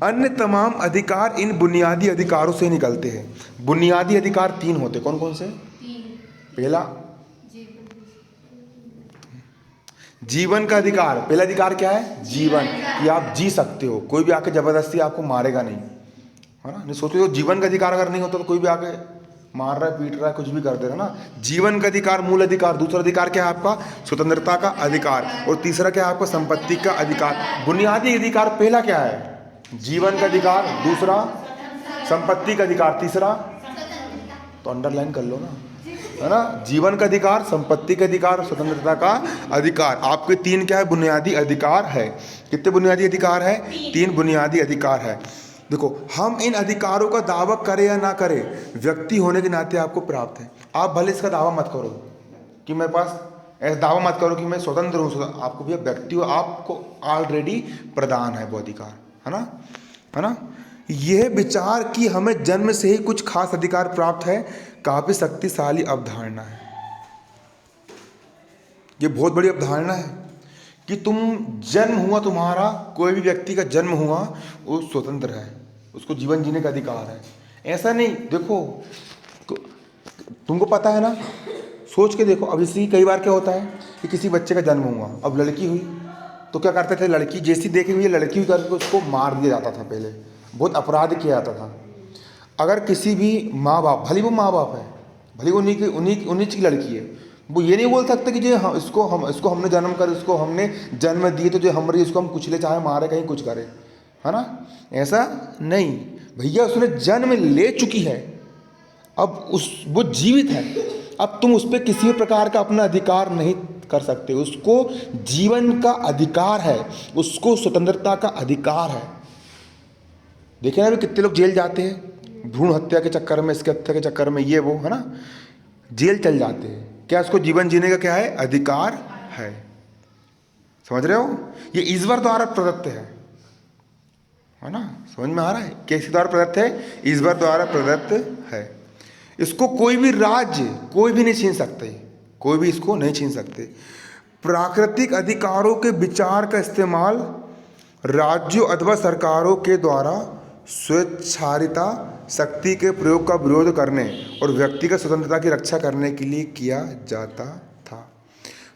A: अन्य तमाम अधिकार इन बुनियादी अधिकारों से निकलते हैं। बुनियादी अधिकार 3 होते, कौन कौन से? पहला जीवन का अधिकार। पहला अधिकार क्या है? जीवन, कि आप जी सकते हो, कोई भी आके जबरदस्ती आपको मारेगा नहीं, है ना। नहीं सोचो, जीवन का अधिकार अगर नहीं होता तो कोई भी आके मार रहा है, पीट रहा है, कुछ भी कर दे रहा है ना। जीवन का अधिकार मूल अधिकार। दूसरा अधिकार क्या है आपका? स्वतंत्रता का अधिकार। और तीसरा क्या है आपका? संपत्ति का अधिकार। बुनियादी अधिकार पहला क्या है? जीवन का अधिकार, दूसरा संपत्ति का अधिकार, तीसरा तो अंडरलाइन कर लो ना, है ना। जीवन का अधिकार, संपत्ति का अधिकार, स्वतंत्रता का अधिकार। आपके 3 क्या है? बुनियादी अधिकार है। कितने बुनियादी अधिकार है? 3 बुनियादी अधिकार है। देखो, हम इन अधिकारों का दावा करें या ना करें, व्यक्ति होने के नाते आपको प्राप्त है। आप भले इसका दावा मत करो कि मेरे पास, ऐसा दावा मत करो कि मैं स्वतंत्र हूँ, आपको भी व्यक्ति हो, आपको ऑलरेडी प्रदान है वो अधिकार, है ना। यह विचार कि हमें जन्म से ही कुछ खास अधिकार प्राप्त है काफी शक्तिशाली अवधारणा है। ये बहुत बड़ी अवधारणा है कि तुम जन्म हुआ, तुम्हारा कोई भी व्यक्ति का जन्म हुआ, वो स्वतंत्र है, उसको जीवन जीने का अधिकार है। ऐसा नहीं, देखो तुमको पता है ना, सोच के देखो। अब इसी कई बार क्या होता है कि किसी बच्चे का जन्म हुआ, अब लड़की हुई तो क्या करते थे, लड़की जैसी देखी हुई लड़की करके उसको मार दिया जाता था। पहले बहुत अपराध किया जाता था। अगर किसी भी माँ बाप, भले वो माँ बाप है, भले वो उन्हीं की लड़की है, वो ये नहीं बोल सकते कि जो इसको हमने जन्म कर, इसको हमने जन्म दिए तो जो हमारी, इसको हम कुचले, चाहे मारे, कहीं कुछ करे, है ना। ऐसा नहीं भैया, उसने जन्म ले चुकी है, अब वो जीवित है, अब तुम उस पर किसी भी प्रकार का अपना अधिकार नहीं कर सकते। उसको जीवन का अधिकार है, उसको स्वतंत्रता का अधिकार है, देखिए ना अभी कितने लोग जेल जाते हैं भ्रूण हत्या के चक्कर में, इसके हत्या के चक्कर में, ये वो है ना, जेल चल जाते हैं। क्या उसको जीवन जीने का क्या है? अधिकार है। समझ रहे हो? ये ईश्वर द्वारा प्रदत्त है ना? समझ में आ रहा है? किसके द्वारा प्रदत्त है? ईश्वर द्वारा प्रदत्त है। इसको कोई भी राज्य कोई भी नहीं छीन सकते, कोई भी इसको नहीं छीन सकते। प्राकृतिक अधिकारों के विचार का इस्तेमाल राज्यों अथवा सरकारों के द्वारा स्वेच्छाचारिता शक्ति के प्रयोग का विरोध करने और व्यक्तिगत स्वतंत्रता की रक्षा करने के लिए किया जाता था।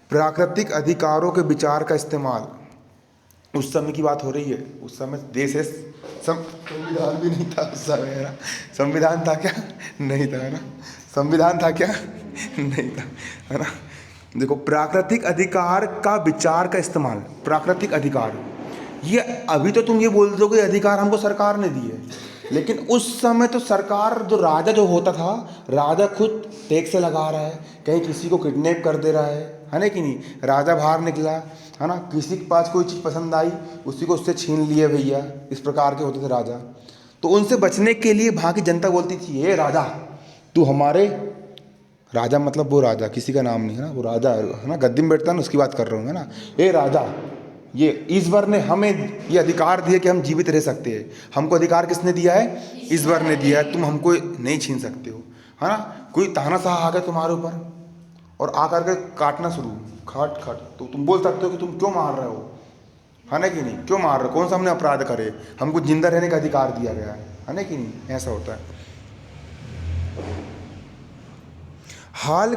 A: प्राकृतिक अधिकारों के विचार का इस्तेमाल, उस समय की बात हो रही है, उस समय देश है, संविधान भी नहीं था उस समय, है ना? संविधान था क्या? नहीं था, है ना? संविधान था क्या? नहीं था, है ना? देखो, प्राकृतिक अधिकार का विचार का इस्तेमाल, प्राकृतिक अधिकार, ये अभी तो तुम ये बोल दोगे अधिकार हमको सरकार ने दिए, लेकिन उस समय तो सरकार, जो राजा जो होता था, राजा खुद टैक्स लगा रहा है, कहीं किसी को किडनैप कर दे रहा है ना कि नहीं? राजा बाहर निकला, है ना, किसी के पास कोई चीज़ पसंद आई, उसी को उससे छीन लिए भैया, इस प्रकार के होते थे राजा। तो उनसे बचने के लिए वहाँ की जनता बोलती थी, हे राजा, तू हमारे, राजा मतलब वो राजा, किसी का नाम नहीं है ना, वो राजा है ना, गद्दी में बैठता है ना, उसकी बात कर रहा हूँ, है ना, हे राजा, ये ईश्वर ने हमें ये अधिकार दिया कि हम जीवित रह सकते हैं। हमको अधिकार किसने दिया है? ईश्वर ने दिया है। तुम हमको नहीं छीन सकते हो, है ना? कोई तानाशाह आ गया तुम्हारे ऊपर और आकर के काटना शुरू, खाट खाट, तो तुम बोल सकते हो कि तुम क्यों मार रहे हो, है ना कि नहीं? क्यों मार रहे हो? कौन सा हमने अपराध करे? हमको जिंदा रहने का अधिकार दिया गया है ना कि नहीं? ऐसा होता है। हाल ही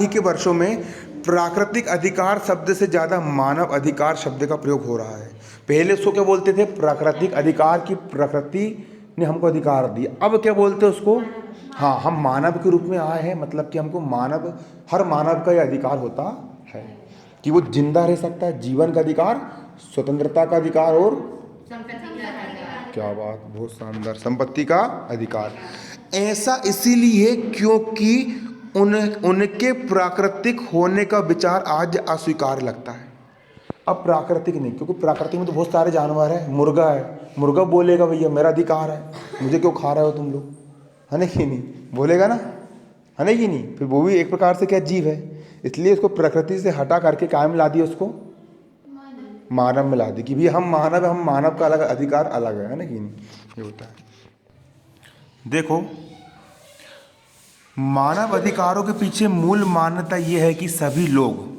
A: के वर्षों में प्राकृतिक अधिकार शब्द से ज़्यादा मानव अधिकार शब्द का प्रयोग हो रहा है। पहले उसको क्या बोलते थे? प्राकृतिक अधिकार, की प्रकृति ने हमको अधिकार दिया। अब क्या बोलते हैं उसको? हाँ, हम मानव के रूप में आए हैं, मतलब कि हमको मानव, हर मानव का यह अधिकार होता है कि वो जिंदा रह सकता है, जीवन का अधिकार, स्वतंत्रता का अधिकार और क्या बात, बहुत शानदार, संपत्ति का अधिकार। ऐसा इसीलिए क्योंकि उनके प्राकृतिक होने का विचार आज अस्वीकार लगता है। अब प्राकृतिक नहीं, क्योंकि प्राकृतिक में तो बहुत सारे जानवर हैं। मुर्गा है, मुर्गा बोलेगा भैया मेरा अधिकार है, मुझे क्यों खा रहे हो तुम लोग, है ना कि नहीं? बोलेगा ना, है ना कि नहीं? फिर वो भी एक प्रकार से क्या, जीव है। इसलिए उसको प्रकृति से हटा करके कायम ला दिया, उसको मानव में ला दी कि भैया हम मानव है, हम मानव का अलग अधिकार अलग है ना कि नहीं? ये होता है। देखो, मानव अधिकारों के पीछे मूल मान्यता ये है कि सभी लोग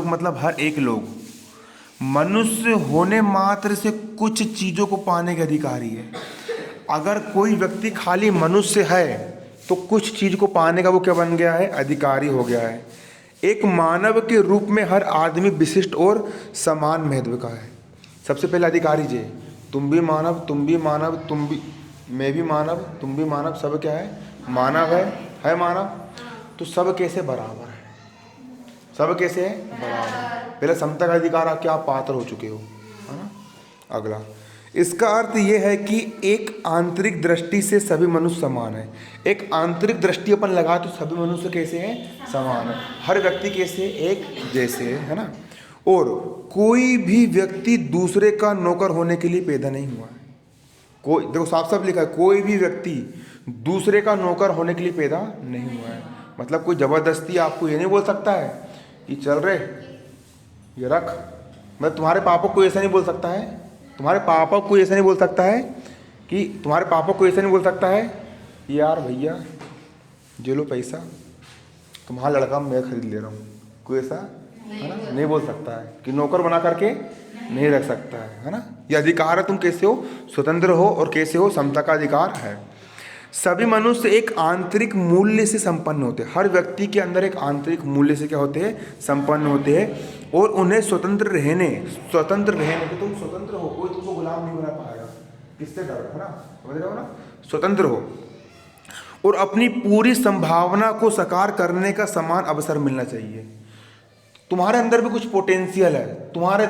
A: मतलब हर एक लोग मनुष्य होने मात्र से कुछ चीज़ों को पाने के अधिकारी है। अगर कोई व्यक्ति खाली मनुष्य है तो कुछ चीज़ को पाने का वो क्या बन गया है? अधिकारी हो गया है। एक मानव के रूप में हर आदमी विशिष्ट और समान महत्व का है। सबसे पहले अधिकारी जी, तुम भी मानव, मैं भी मानव, तुम भी मानव, सब क्या है? मानव है मानव। तो सब कैसे बराबर है? सब कैसे है? बराबर। पहले समता का अधिकार क्या पात्र हो चुके हो, है ना? अगला, इसका अर्थ ये है कि एक आंतरिक दृष्टि से सभी मनुष्य समान है। एक आंतरिक दृष्टि अपन लगा तो सभी मनुष्य कैसे हैं? समान है। हर व्यक्ति कैसे? एक जैसे है ना? और कोई भी व्यक्ति दूसरे का नौकर होने के लिए पैदा नहीं हुआ है। कोई, देखो साफ साफ लिखा है, कोई भी व्यक्ति दूसरे का नौकर होने के लिए पैदा नहीं हुआ है। मतलब कोई जबरदस्ती आपको ये नहीं बोल सकता है कि चल रे ये रख। मतलब तुम्हारे पापा को ऐसा नहीं बोल सकता है, तुम्हारे पापा को ऐसा नहीं बोल सकता है कि तुम्हारे पापा को ऐसा नहीं बोल सकता है यार भैया जे लो पैसा, तुम्हारा लड़का मैं खरीद ले रहा हूँ। कोई ऐसा है ना नहीं बोल सकता है कि नौकर बना करके नहीं रख सकता है ना? ये अधिकार है, तुम कैसे हो? स्वतंत्र हो। और कैसे हो? समता का अधिकार है। सभी मनुष्य एक आंतरिक मूल्य से संपन्न होते हैं। हर व्यक्ति के अंदर एक आंतरिक मूल्य से क्या होते हैं? संपन्न होते हैं। और उन्हें स्वतंत्र रहने के, तुम स्वतंत्र हो, कोई तुमको गुलाम नहीं बना पाएगा। किससे डर, है ना? समझ रहे हो ना? स्वतंत्र हो और अपनी पूरी संभावना को साकार करने का समान अवसर मिलना चाहिए। तुम्हारे अंदर भी कुछ पोटेंशियल है, तुम्हारे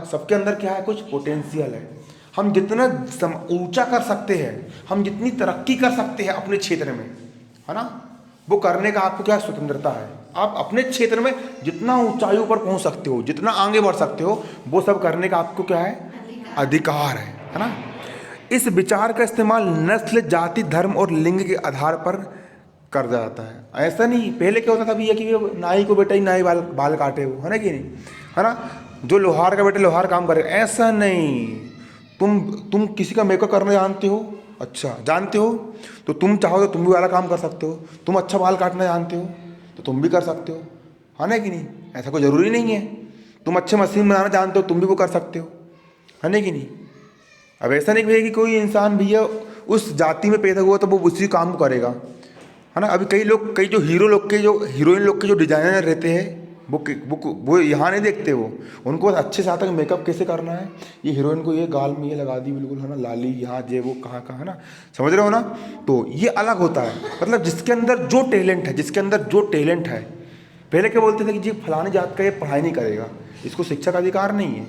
A: सबके अंदर क्या है? कुछ पोटेंशियल है। हम जितना ऊंचा कर सकते हैं, हम जितनी तरक्की कर सकते हैं अपने क्षेत्र में, है ना, वो करने का आपको क्या स्वतंत्रता है। आप अपने क्षेत्र में जितना ऊंचाइयों पर पहुंच सकते हो, जितना आगे बढ़ सकते हो, वो सब करने का आपको क्या है, अधिकार है ना। इस विचार का इस्तेमाल नस्ल, जाति, धर्म और लिंग के आधार पर कर जाता है। ऐसा नहीं, पहले क्या होता था भैया कि नाई को बेटा ही नाई बाल काटे हो, है ना कि नहीं, है ना, जो लोहार का बेटा लोहार काम करे, ऐसा नहीं। तुम किसी का मेकअप करना जानते हो, अच्छा जानते हो, तो तुम चाहो तो तुम भी वाला काम कर सकते हो। तुम अच्छा बाल काटना जानते हो तो तुम भी कर सकते हो, है ना कि नहीं, ऐसा कोई ज़रूरी नहीं है। तुम अच्छे मशीन बनाना जानते हो, तुम भी वो कर सकते हो, है ना कि नहीं। अब ऐसा नहीं भैया कि कोई इंसान भैया उस जाति में पैदा हुआ तो वो उसी काम को करेगा, है ना। अभी कई जो हीरो लोग के, जो हीरोइन लोग के जो डिजाइनर रहते हैं, वो यहाँ नहीं देखते, वो उनको बस अच्छे से आता है मेकअप कैसे करना है, ये हीरोइन को ये गाल में ये लगा दी बिल्कुल, है ना, लाली यहाँ जे वो कहाँ, है ना, समझ रहे हो ना। तो ये अलग होता है, मतलब जिसके अंदर जो टैलेंट है, जिसके अंदर जो टैलेंट है। पहले क्या बोलते थे कि जी फलानी जात का ये पढ़ाई नहीं करेगा, इसको शिक्षा का अधिकार नहीं है।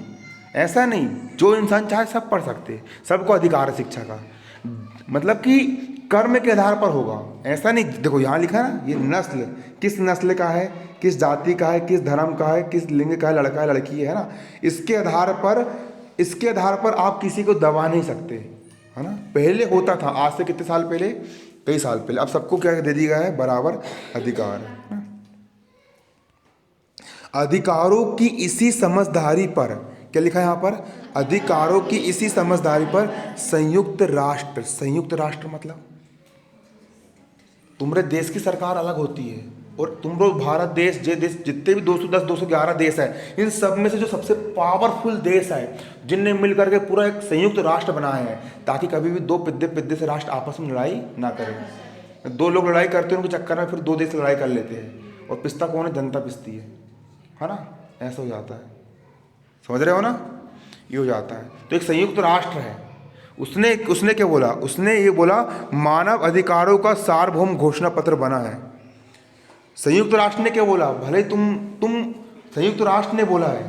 A: ऐसा नहीं, जो इंसान चाहे सब पढ़ सकते, सबको अधिकार है शिक्षा का, मतलब कि कर्म के आधार पर होगा। ऐसा नहीं, देखो यहाँ लिखा है ना, ये नस्ल किस नस्ल का है, किस जाति का है, किस धर्म का है, किस लिंग का है, लड़का है लड़की है ना, इसके आधार पर आप किसी को दबा नहीं सकते, है ना। पहले होता था, आज से कितने साल पहले, कई साल पहले। अब सबको क्या दे दिया है, बराबर अधिकार है। अधिकारों की इसी समझदारी पर, क्या लिखा है यहाँ पर, अधिकारों की इसी समझदारी पर संयुक्त राष्ट्र मतलब तुम्हारे देश की सरकार अलग होती है, और तुम लोग भारत देश, जितने भी 210 211 देश है, इन सब में से जो सबसे पावरफुल देश है, जिनने मिल करके पूरा एक संयुक्त राष्ट्र बनाया है, ताकि कभी भी दो पिद्दे से राष्ट्र आपस में लड़ाई ना करें। दो लोग लड़ाई करते हैं, उनके चक्कर में फिर दो देश लड़ाई कर लेते हैं, और पिसता कौन है, जनता पिसती है ना, ऐसा हो जाता है, समझ रहे हो ना, ये हो जाता है। तो एक संयुक्त राष्ट्र है, उसने क्या बोला, उसने ये बोला मानव अधिकारों का सार्वभौम घोषणा पत्र बना है। संयुक्त राष्ट्र ने क्या बोला, भले तुम संयुक्त राष्ट्र ने बोला है,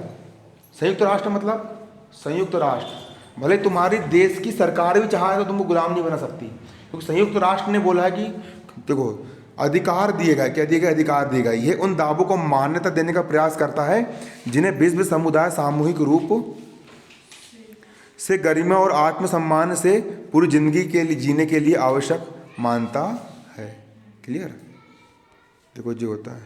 A: संयुक्त राष्ट्र मतलब संयुक्त राष्ट्र, भले तुम्हारी देश की सरकार भी चाहे तो तुमको गुलाम नहीं बना सकती, क्योंकि संयुक्त राष्ट्र ने बोला है कि देखो अधिकार दिए गए, क्या दिए गए, अधिकार दिए गए। ये उन दावों को मान्यता देने का प्रयास करता है जिन्हें विश्व समुदाय सामूहिक रूप से गरिमा और आत्मसम्मान से पूरी जिंदगी के लिए जीने के लिए आवश्यक मानता है। क्लियर, देखो जो होता है,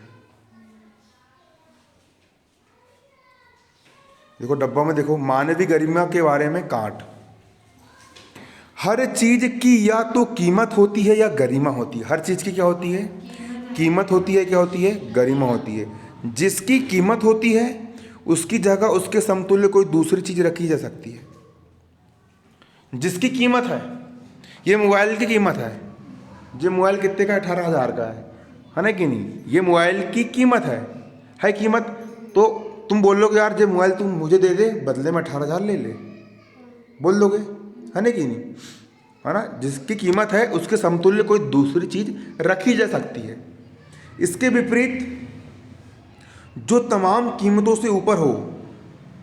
A: देखो डब्बा में देखो, मानवीय गरिमा के बारे में काट, हर चीज की या तो कीमत होती है या गरिमा होती है। हर चीज की क्या होती है, कीमत होती है, क्या होती है, गरिमा होती है। जिसकी कीमत होती है उसकी जगह उसके समतुल्य कोई दूसरी चीज रखी जा सकती है। जिसकी कीमत है, ये मोबाइल की कीमत है, ये मोबाइल कितने का, 18,000 का है ना कि नहीं, ये मोबाइल की कीमत है कीमत। तो तुम बोल लोगे यार ये मोबाइल तुम मुझे दे दे, बदले में 18,000 ले ले, बोल दोगे, है ना कि नहीं, है ना। जिसकी कीमत है उसके समतुल्य कोई दूसरी चीज रखी जा सकती है। इसके विपरीत जो तमाम कीमतों से ऊपर हो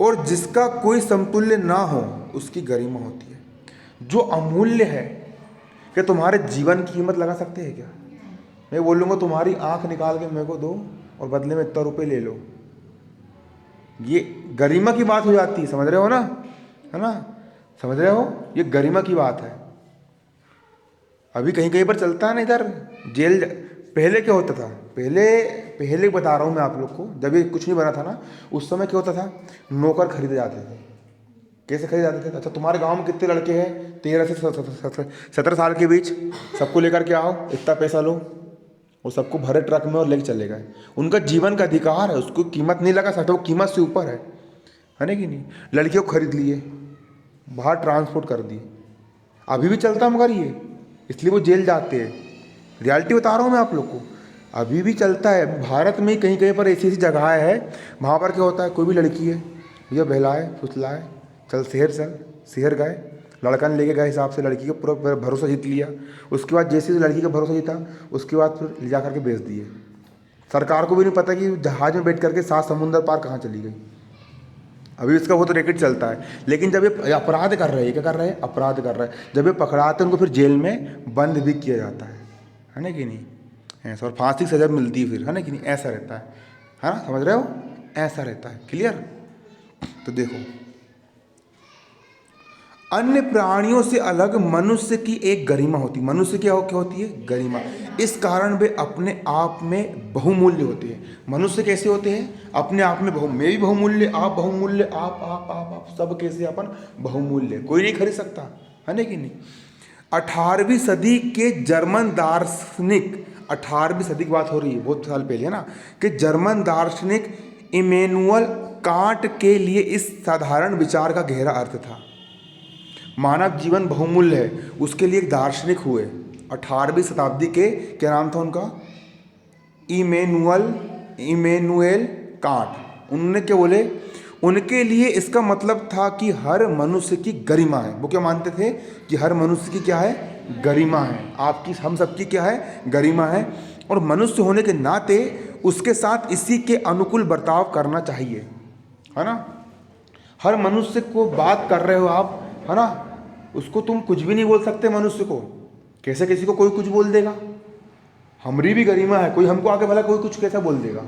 A: और जिसका कोई समतुल्य ना हो उसकी गरिमा होती है। जो अमूल्य है, क्या तुम्हारे जीवन की कीमत लगा सकते हैं क्या। मैं बोलूँगा तुम्हारी आंख निकाल के मेरे को दो और बदले में इतना रुपये ले लो, ये गरिमा की बात हो जाती है, समझ रहे हो ना, है ना, समझ रहे हो, ये गरिमा की बात है। अभी कहीं कहीं पर चलता है ना इधर जेल, पहले क्या होता था, पहले बता रहा हूँ मैं आप लोग को, जब ये कुछ नहीं बना था ना, उस समय क्या होता था, नौकर खरीदे जाते थे। कैसे खरीदे जाते थे, अच्छा तुम्हारे गांव में कितने लड़के हैं, 13 से 17 साल के बीच, सबको लेकर के आओ, इतना पैसा लो, और सबको भरे ट्रक में और लेके चले गए। उनका जीवन का अधिकार है, उसको कीमत नहीं लगा सकता, वो कीमत से ऊपर है ना कि नहीं। लड़कियों को खरीद लिए, बाहर ट्रांसपोर्ट कर दिए, अभी भी चलता मगर ये, इसलिए वो जेल जाते हैं। रियलिटी बता रहा हूँ मैं आप लोग को, अभी भी चलता है। भारत में कहीं कहीं पर ऐसी जगह है, वहाँ पर क्या होता है, कोई भी लड़की है भैया बहलाए फुसलाए, चल शहर गए, लड़का ने लेके गए हिसाब से लड़की का पूरा भरोसा जीत लिया। उसके बाद जैसे लड़की का भरोसा जीता, उसके बाद फिर ले जा करके बेच दिए। सरकार को भी नहीं पता कि जहाज में बैठ करके 7 समुंदर पार कहाँ चली गई। अभी इसका वो तो रैकेट चलता है। लेकिन जब ये अपराध कर रहे हैं, क्या कर रहे हैं, अपराध कर रहे हैं, जब ये पकड़ाते हैं उनको फिर जेल में बंद भी किया जाता है ना कि नहीं, ऐसा, और फांसी की सजा मिलती है फिर, है ना कि नहीं, ऐसा रहता है ना, समझ रहे हो, ऐसा रहता है। क्लियर? तो देखो, अन्य प्राणियों से अलग मनुष्य की एक गरिमा होती है। मनुष्य क्या होती है? गरिमा। इस कारण वे अपने आप में बहुमूल्य होते हैं। मनुष्य कैसे होते हैं? अपने आप में मैं भी बहुमूल्य, आप बहुमूल्य, आप सब कैसे अपन बहुमूल्य, कोई नहीं खरीद सकता, है ना कि नहीं। 18वीं सदी के जर्मन दार्शनिक, 18वीं सदी की बात हो रही है, बहुत साल पहले, है ना, कि जर्मन दार्शनिक इमैनुअल कांट के लिए इस साधारण विचार का गहरा अर्थ था। मानव जीवन बहुमूल्य है, उसके लिए एक दार्शनिक हुए 18वीं शताब्दी के, क्या नाम था उनका? Immanuel Kant. उन्होंने क्या बोले? उनके लिए इसका मतलब था कि हर मनुष्य की गरिमा है। वो क्या मानते थे? कि हर मनुष्य की क्या है? गरिमा है। आपकी, हम सबकी क्या है? गरिमा है। और मनुष्य होने के नाते उसके साथ इसी के अनुकूल बर्ताव करना चाहिए, है ना। हर मनुष्य को बात कर रहे हो आप, है ना, उसको तुम कुछ भी नहीं बोल सकते मनुष्य को। कैसे किसी को कोई कुछ बोल देगा? हमारी भी गरिमा है, कोई हमको आके भला कोई कुछ कैसा बोल देगा,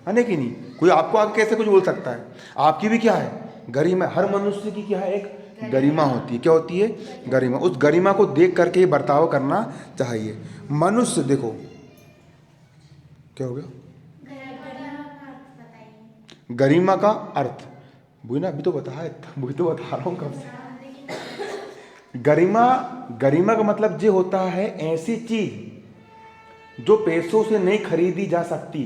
A: है ना कि नहीं। कोई आपको आके कैसे कुछ बोल सकता है? आपकी भी क्या है? गरिमा। हर मनुष्य की क्या है? एक गरिमा होती है। क्या होती है? गरिमा। उस गरिमा को देख करके ही बर्ताव करना चाहिए। मनुष्य, देखो क्या हो गया, गरिमा का अर्थ वही ना, अभी तो बताया, वही तो बता रहा हूँ कब से। गरिमा का मतलब ये होता है ऐसी चीज जो पैसों से नहीं खरीदी जा सकती,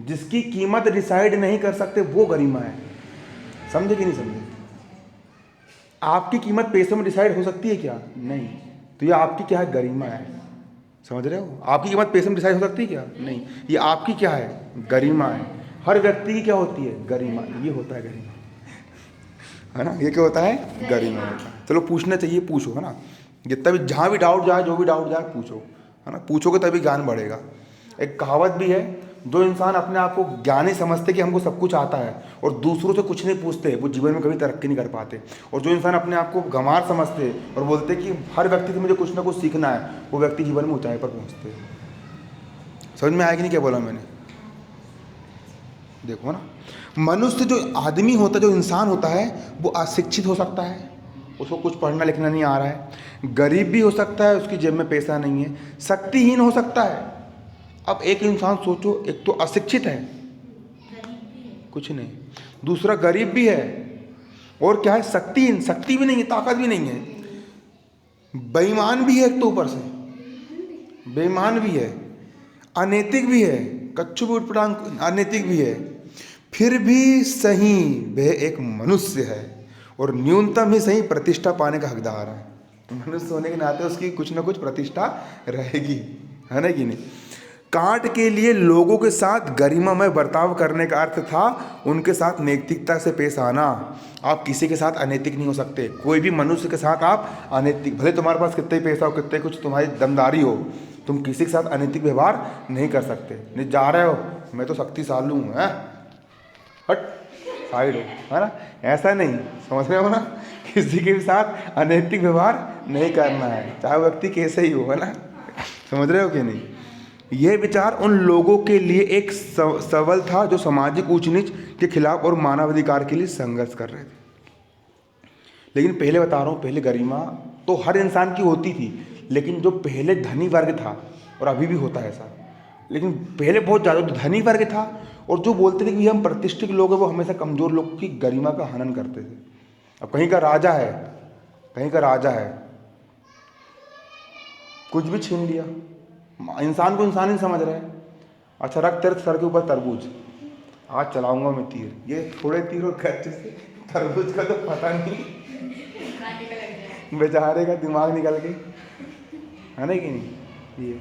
A: जिसकी कीमत डिसाइड नहीं कर सकते, वो गरिमा है। समझे कि नहीं समझे? आपकी कीमत पैसों में डिसाइड हो सकती है क्या? नहीं। तो ये आपकी क्या है? गरिमा है। समझ रहे हो? आपकी कीमत पैसे में डिसाइड हो सकती है क्या? नहीं। ये आपकी क्या है? गरिमा है। हर व्यक्ति की क्या होती है? गरिमा। ये होता है गरिमा, है ना। ये क्या होता है? गरिमा होता है। चलो पूछना चाहिए, पूछो, है ना। जितना भी, जहाँ भी डाउट जाए, जो भी डाउट जाए पूछो, है ना। पूछोगे तभी ज्ञान बढ़ेगा। एक कहावत भी है, जो इंसान अपने आप को ज्ञानी समझते कि हमको सब कुछ आता है और दूसरों से कुछ नहीं पूछते, वो जीवन में कभी तरक्की नहीं कर पाते। और जो इंसान अपने आप को गंवार समझते और बोलते कि हर व्यक्ति से मुझे कुछ ना कुछ सीखना है, वो व्यक्ति जीवन में ऊंचाई पर पहुंचते। समझ में आया कि नहीं क्या बोला मैंने? देखो ना, मनुष्य जो आदमी होता है, जो इंसान होता है, वो अशिक्षित हो सकता है, उसको कुछ पढ़ना लिखना नहीं आ रहा है, गरीब भी हो सकता है, उसकी जेब में पैसा नहीं है, शक्तिहीन हो सकता है। अब एक इंसान सोचो, एक तो अशिक्षित है, कुछ नहीं, दूसरा गरीब भी है, और क्या है? शक्तिहीन, शक्ति भी नहीं है, ताकत भी नहीं है, बेईमान भी है, एक तो ऊपर से बेईमान भी है, अनैतिक भी है, कच्चू भी उटपटांग अनैतिक भी है, फिर भी सही वह एक मनुष्य है और न्यूनतम ही सही प्रतिष्ठा पाने का हकदार है। मनुष्य होने के नाते उसकी कुछ ना कुछ प्रतिष्ठा रहेगी, है ना कि नहीं। कांट के लिए लोगों के साथ गरिमामय बर्ताव करने का अर्थ था उनके साथ नैतिकता से पेश आना। आप किसी के साथ अनैतिक नहीं हो सकते। कोई भी मनुष्य के साथ आप अनैतिक, भले तुम्हारे पास कितने ही पैसा हो, कितने कुछ तुम्हारी दमदारी हो, तुम किसी के साथ अनैतिक व्यवहार नहीं कर सकते। नहीं जा रहे हो, मैं तो शक्तिशाली हूँ, है, हट साइड हो, है ना, ऐसा नहीं। समझ रहे हो ना? किसी के भी साथ अनैतिक व्यवहार नहीं करना है, चाहे वो व्यक्ति कैसे ही हो, है ना। समझ रहे हो कि नहीं? यह विचार उन लोगों के लिए एक सबल था जो सामाजिक ऊंच नीच के खिलाफ और मानवाधिकार के लिए संघर्ष कर रहे थे। लेकिन पहले बता रहा हूँ, पहले गरिमा तो हर इंसान की होती थी, लेकिन जो पहले धनी वर्ग था, और अभी भी होता है ऐसा, लेकिन पहले बहुत ज़्यादा धनी वर्ग था, और जो बोलते थे कि हम प्रतिष्ठित लोग हैं, वो हमेशा कमज़ोर लोग की गरिमा का हनन करते थे। अब कहीं का राजा है, कहीं का राजा है, कुछ भी छीन लिया, इंसान को इंसान ही समझ रहे हैं। अच्छा, रख तेरे सर के ऊपर तरबूज, आज चलाऊंगा मैं तीर, ये थोड़े तीर और खर्चे से तरबूज का तो पता नहीं, बेचारे का दिमाग निकल गई, है ना कि नहीं। ये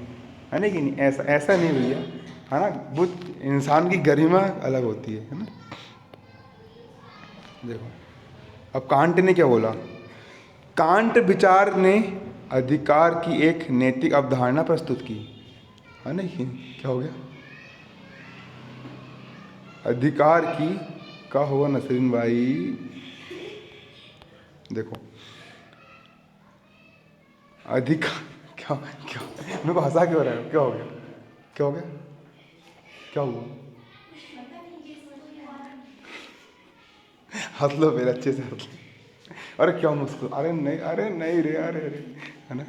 A: है ना कि नहीं? ऐसा ऐसा नहीं भैया, है ना। वो इंसान की गरिमा अलग होती है ना। देखो, अब कांट ने क्या बोला? कांट विचार ने अधिकार की एक नैतिक अवधारणा प्रस्तुत की, है ना कि क्या हो गया? अधिकार की क्या हुआ नसरीन भाई? देखो, अधिकार क्या क्या, मेरे को हंसा क्यों रहा है? क्या हो गया? क्या हो गया? क्या हुआ? हंस लो फिर, अच्छे से हंस लो। अरे क्या मुस्कुरा, अरे नहीं रे, अरे है ना,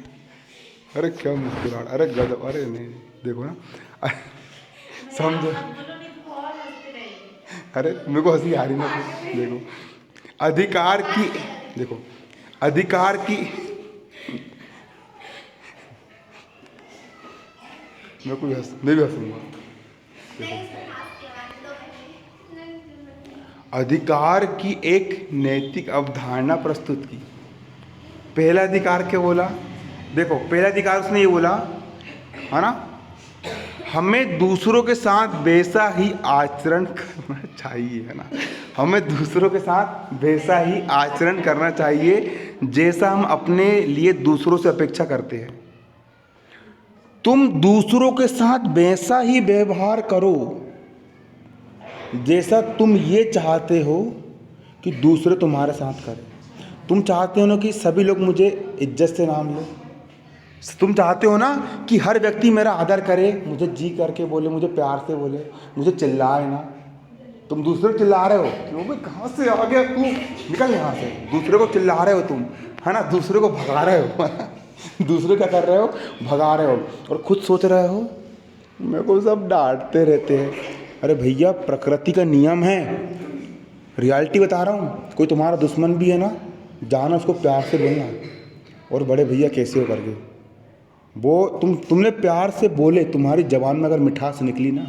A: अरे क्या मुस्कुराहट, अरे गजब, अरे नहीं देखो ना, समझो। अरे मेरे को हंसी आ रही ना फिर, देखो अधिकार की, देखो अधिकार की, मैं भी हंसूंगा। अधिकार की एक नैतिक अवधारणा प्रस्तुत की। पहला अधिकार क्या बोला? देखो पहला अधिकार उसने ये बोला, है ना, हमें दूसरों के साथ वैसा ही आचरण करना चाहिए, है ना, हमें दूसरों के साथ वैसा ही आचरण करना चाहिए जैसा हम अपने लिए दूसरों से अपेक्षा करते हैं। तुम दूसरों के साथ वैसा ही व्यवहार करो जैसा तुम ये चाहते हो कि दूसरे तुम्हारे साथ करें। तुम चाहते हो ना कि सभी लोग मुझे इज्जत से नाम ले, तुम चाहते हो ना कि हर व्यक्ति मेरा आदर करे, मुझे जी करके बोले, मुझे प्यार से बोले, मुझे चिल्लाए ना। तुम दूसरे को चिल्ला रहे हो, क्यों भाई, कहाँ से आ गया तू, निकल यहाँ से। दूसरे को चिल्ला रहे हो तुम, है ना, दूसरे को भगा रहे हो दूसरे क्या कर रहे हो, भगा रहे हो, और खुद सोच रहे हो मेरे को सब डांटते रहते हैं। अरे भैया प्रकृति का नियम है, रियलिटी बता रहा हूँ। कोई तुम्हारा दुश्मन भी है ना, जाना उसको प्यार से बोलना, और बड़े भैया कैसे हो करके वो तुमने प्यार से बोले, तुम्हारी ज़बान में अगर मिठास निकली ना,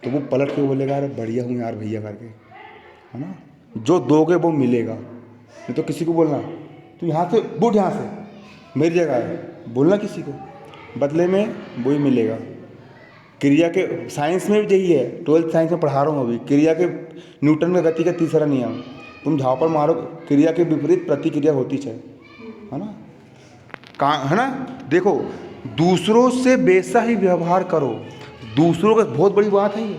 A: तो वो पलट के बोलेगा अरे बढ़िया हूँ यार भैया करके, है ना। जो दोगे वो मिलेगा। नहीं तो किसी को बोलना तू यहाँ से बूढ़, यहाँ से मेरी जगह है, बोलना किसी को, बदले में वही मिलेगा। क्रिया के साइंस में भी यही है, 12th साइंस में पढ़ा रहा हूँ अभी, क्रिया के न्यूटन का गति का तीसरा नियम, तुम झापड़ मारो, क्रिया के विपरीत प्रतिक्रिया होती है ना, है ना। देखो दूसरों से वैसा ही व्यवहार करो, दूसरों का बहुत बड़ी बात है ये,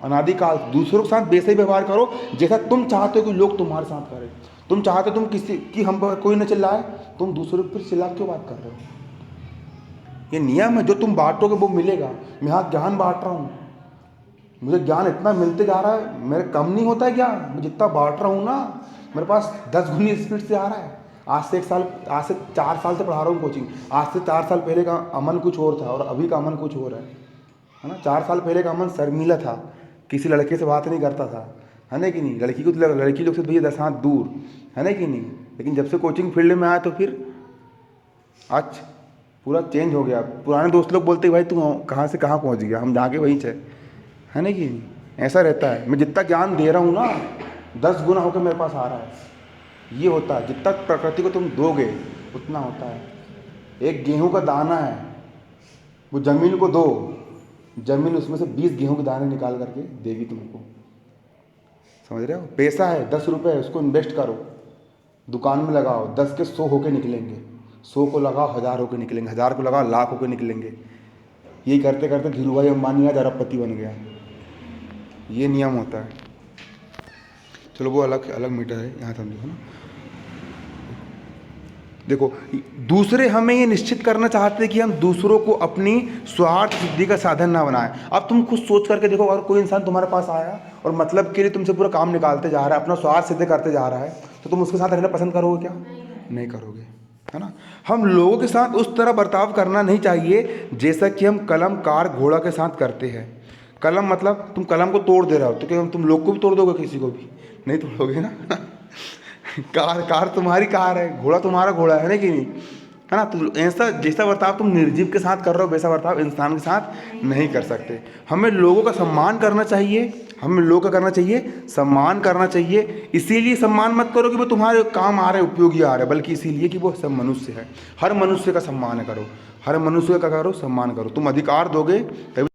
A: अनादिकाल दूसरों के साथ वैसा ही व्यवहार करो जैसा तुम चाहते हो कि लोग तुम्हारे साथ करें। तुम चाहते हो तुम किसी की हम पर कोई न चिल्लाए, तुम दूसरों पर चिल्ला क्यों बात कर रहे हो? ये नियम है, जो तुम बांटोगे वो मिलेगा। मैं यहाँ ज्ञान बांट रहा हूँ, मुझे ज्ञान इतना मिलते जा रहा है, मेरे कम नहीं होता है ज्ञान, मैं जितना बांट रहा हूँ ना, मेरे पास 10 गुनी स्पीड से आ रहा है। आज से 4 साल से पढ़ा रहा हूँ कोचिंग। आज से 4 साल पहले का अमन कुछ और था और अभी का अमन कुछ और है ना। 4 साल पहले का अमन शर्मीला था, किसी लड़के से बात नहीं करता था, है ना कि नहीं। लड़की लोग से भैया 10 हाथ दूर, है ना कि नहीं। लेकिन जब से कोचिंग फील्ड में आया तो फिर आज पूरा चेंज हो गया। पुराने दोस्त लोग बोलते भाई तू कहाँ से कहाँ पहुँच गया, हम जाके वहीं चे, है ना कि नहीं। ऐसा रहता है, मैं जितना ज्ञान दे रहा हूँ ना 10 गुना होकर मेरे पास आ रहा है। ये होता है, जितना प्रकृति को तुम दोगे उतना होता है। एक गेहूं का दाना है, वो जमीन को दो, जमीन उसमें से 20 गेहूं के दाने निकाल करके देगी तुमको, समझ रहे हो। पैसा है 10 रुपये, उसको इन्वेस्ट करो, दुकान में लगाओ, 10 के 100 होके निकलेंगे, 100 को लगाओ 1000 होके निकलेंगे, 1000 को लगाओ लाख होके निकलेंगे। यही करते करते धीरू भाई अंबानी आज अरबपति बन गया। ये नियम होता है। चलो वो अलग अलग मीटर है, यहाँ समझो, है ना। देखो दूसरे हमें ये निश्चित करना चाहते हैं कि हम दूसरों को अपनी स्वार्थ सिद्धि का साधन ना बनाएं। अब तुम खुद सोच करके देखो, अगर कोई इंसान तुम्हारे पास आया और मतलब के लिए तुमसे पूरा काम निकालते जा रहा है, अपना स्वार्थ सिद्ध करते जा रहा है, तो तुम उसके साथ रहना पसंद करोगे क्या? नहीं करोगे, है ना। हम लोगों के साथ उस तरह बर्ताव करना नहीं चाहिए जैसा कि हम कलम कार घोड़ा के साथ करते हैं। कलम मतलब तुम कलम को तोड़ दे रहे हो, तो क्या तुम लोग को भी तोड़ दोगे? किसी को भी नहीं तोड़ोगे ना कार तुम्हारी कार है, घोड़ा तुम्हारा घोड़ा है ना कि नहीं, है ना। तो ऐसा जैसा बर्ताव तुम निर्जीव के साथ कर रहे हो वैसा बर्ताव इंसान के साथ नहीं कर सकते। हमें लोगों का सम्मान करना चाहिए, हमें लोगों का करना चाहिए, सम्मान करना चाहिए। इसीलिए सम्मान मत करो कि वो तुम्हारे काम आ रहे, उपयोगी आ रहे, बल्कि इसीलिए कि वो सब मनुष्य है। हर मनुष्य का सम्मान करो, हर मनुष्य का करो, सम्मान करो। तुम अधिकार दोगे तभी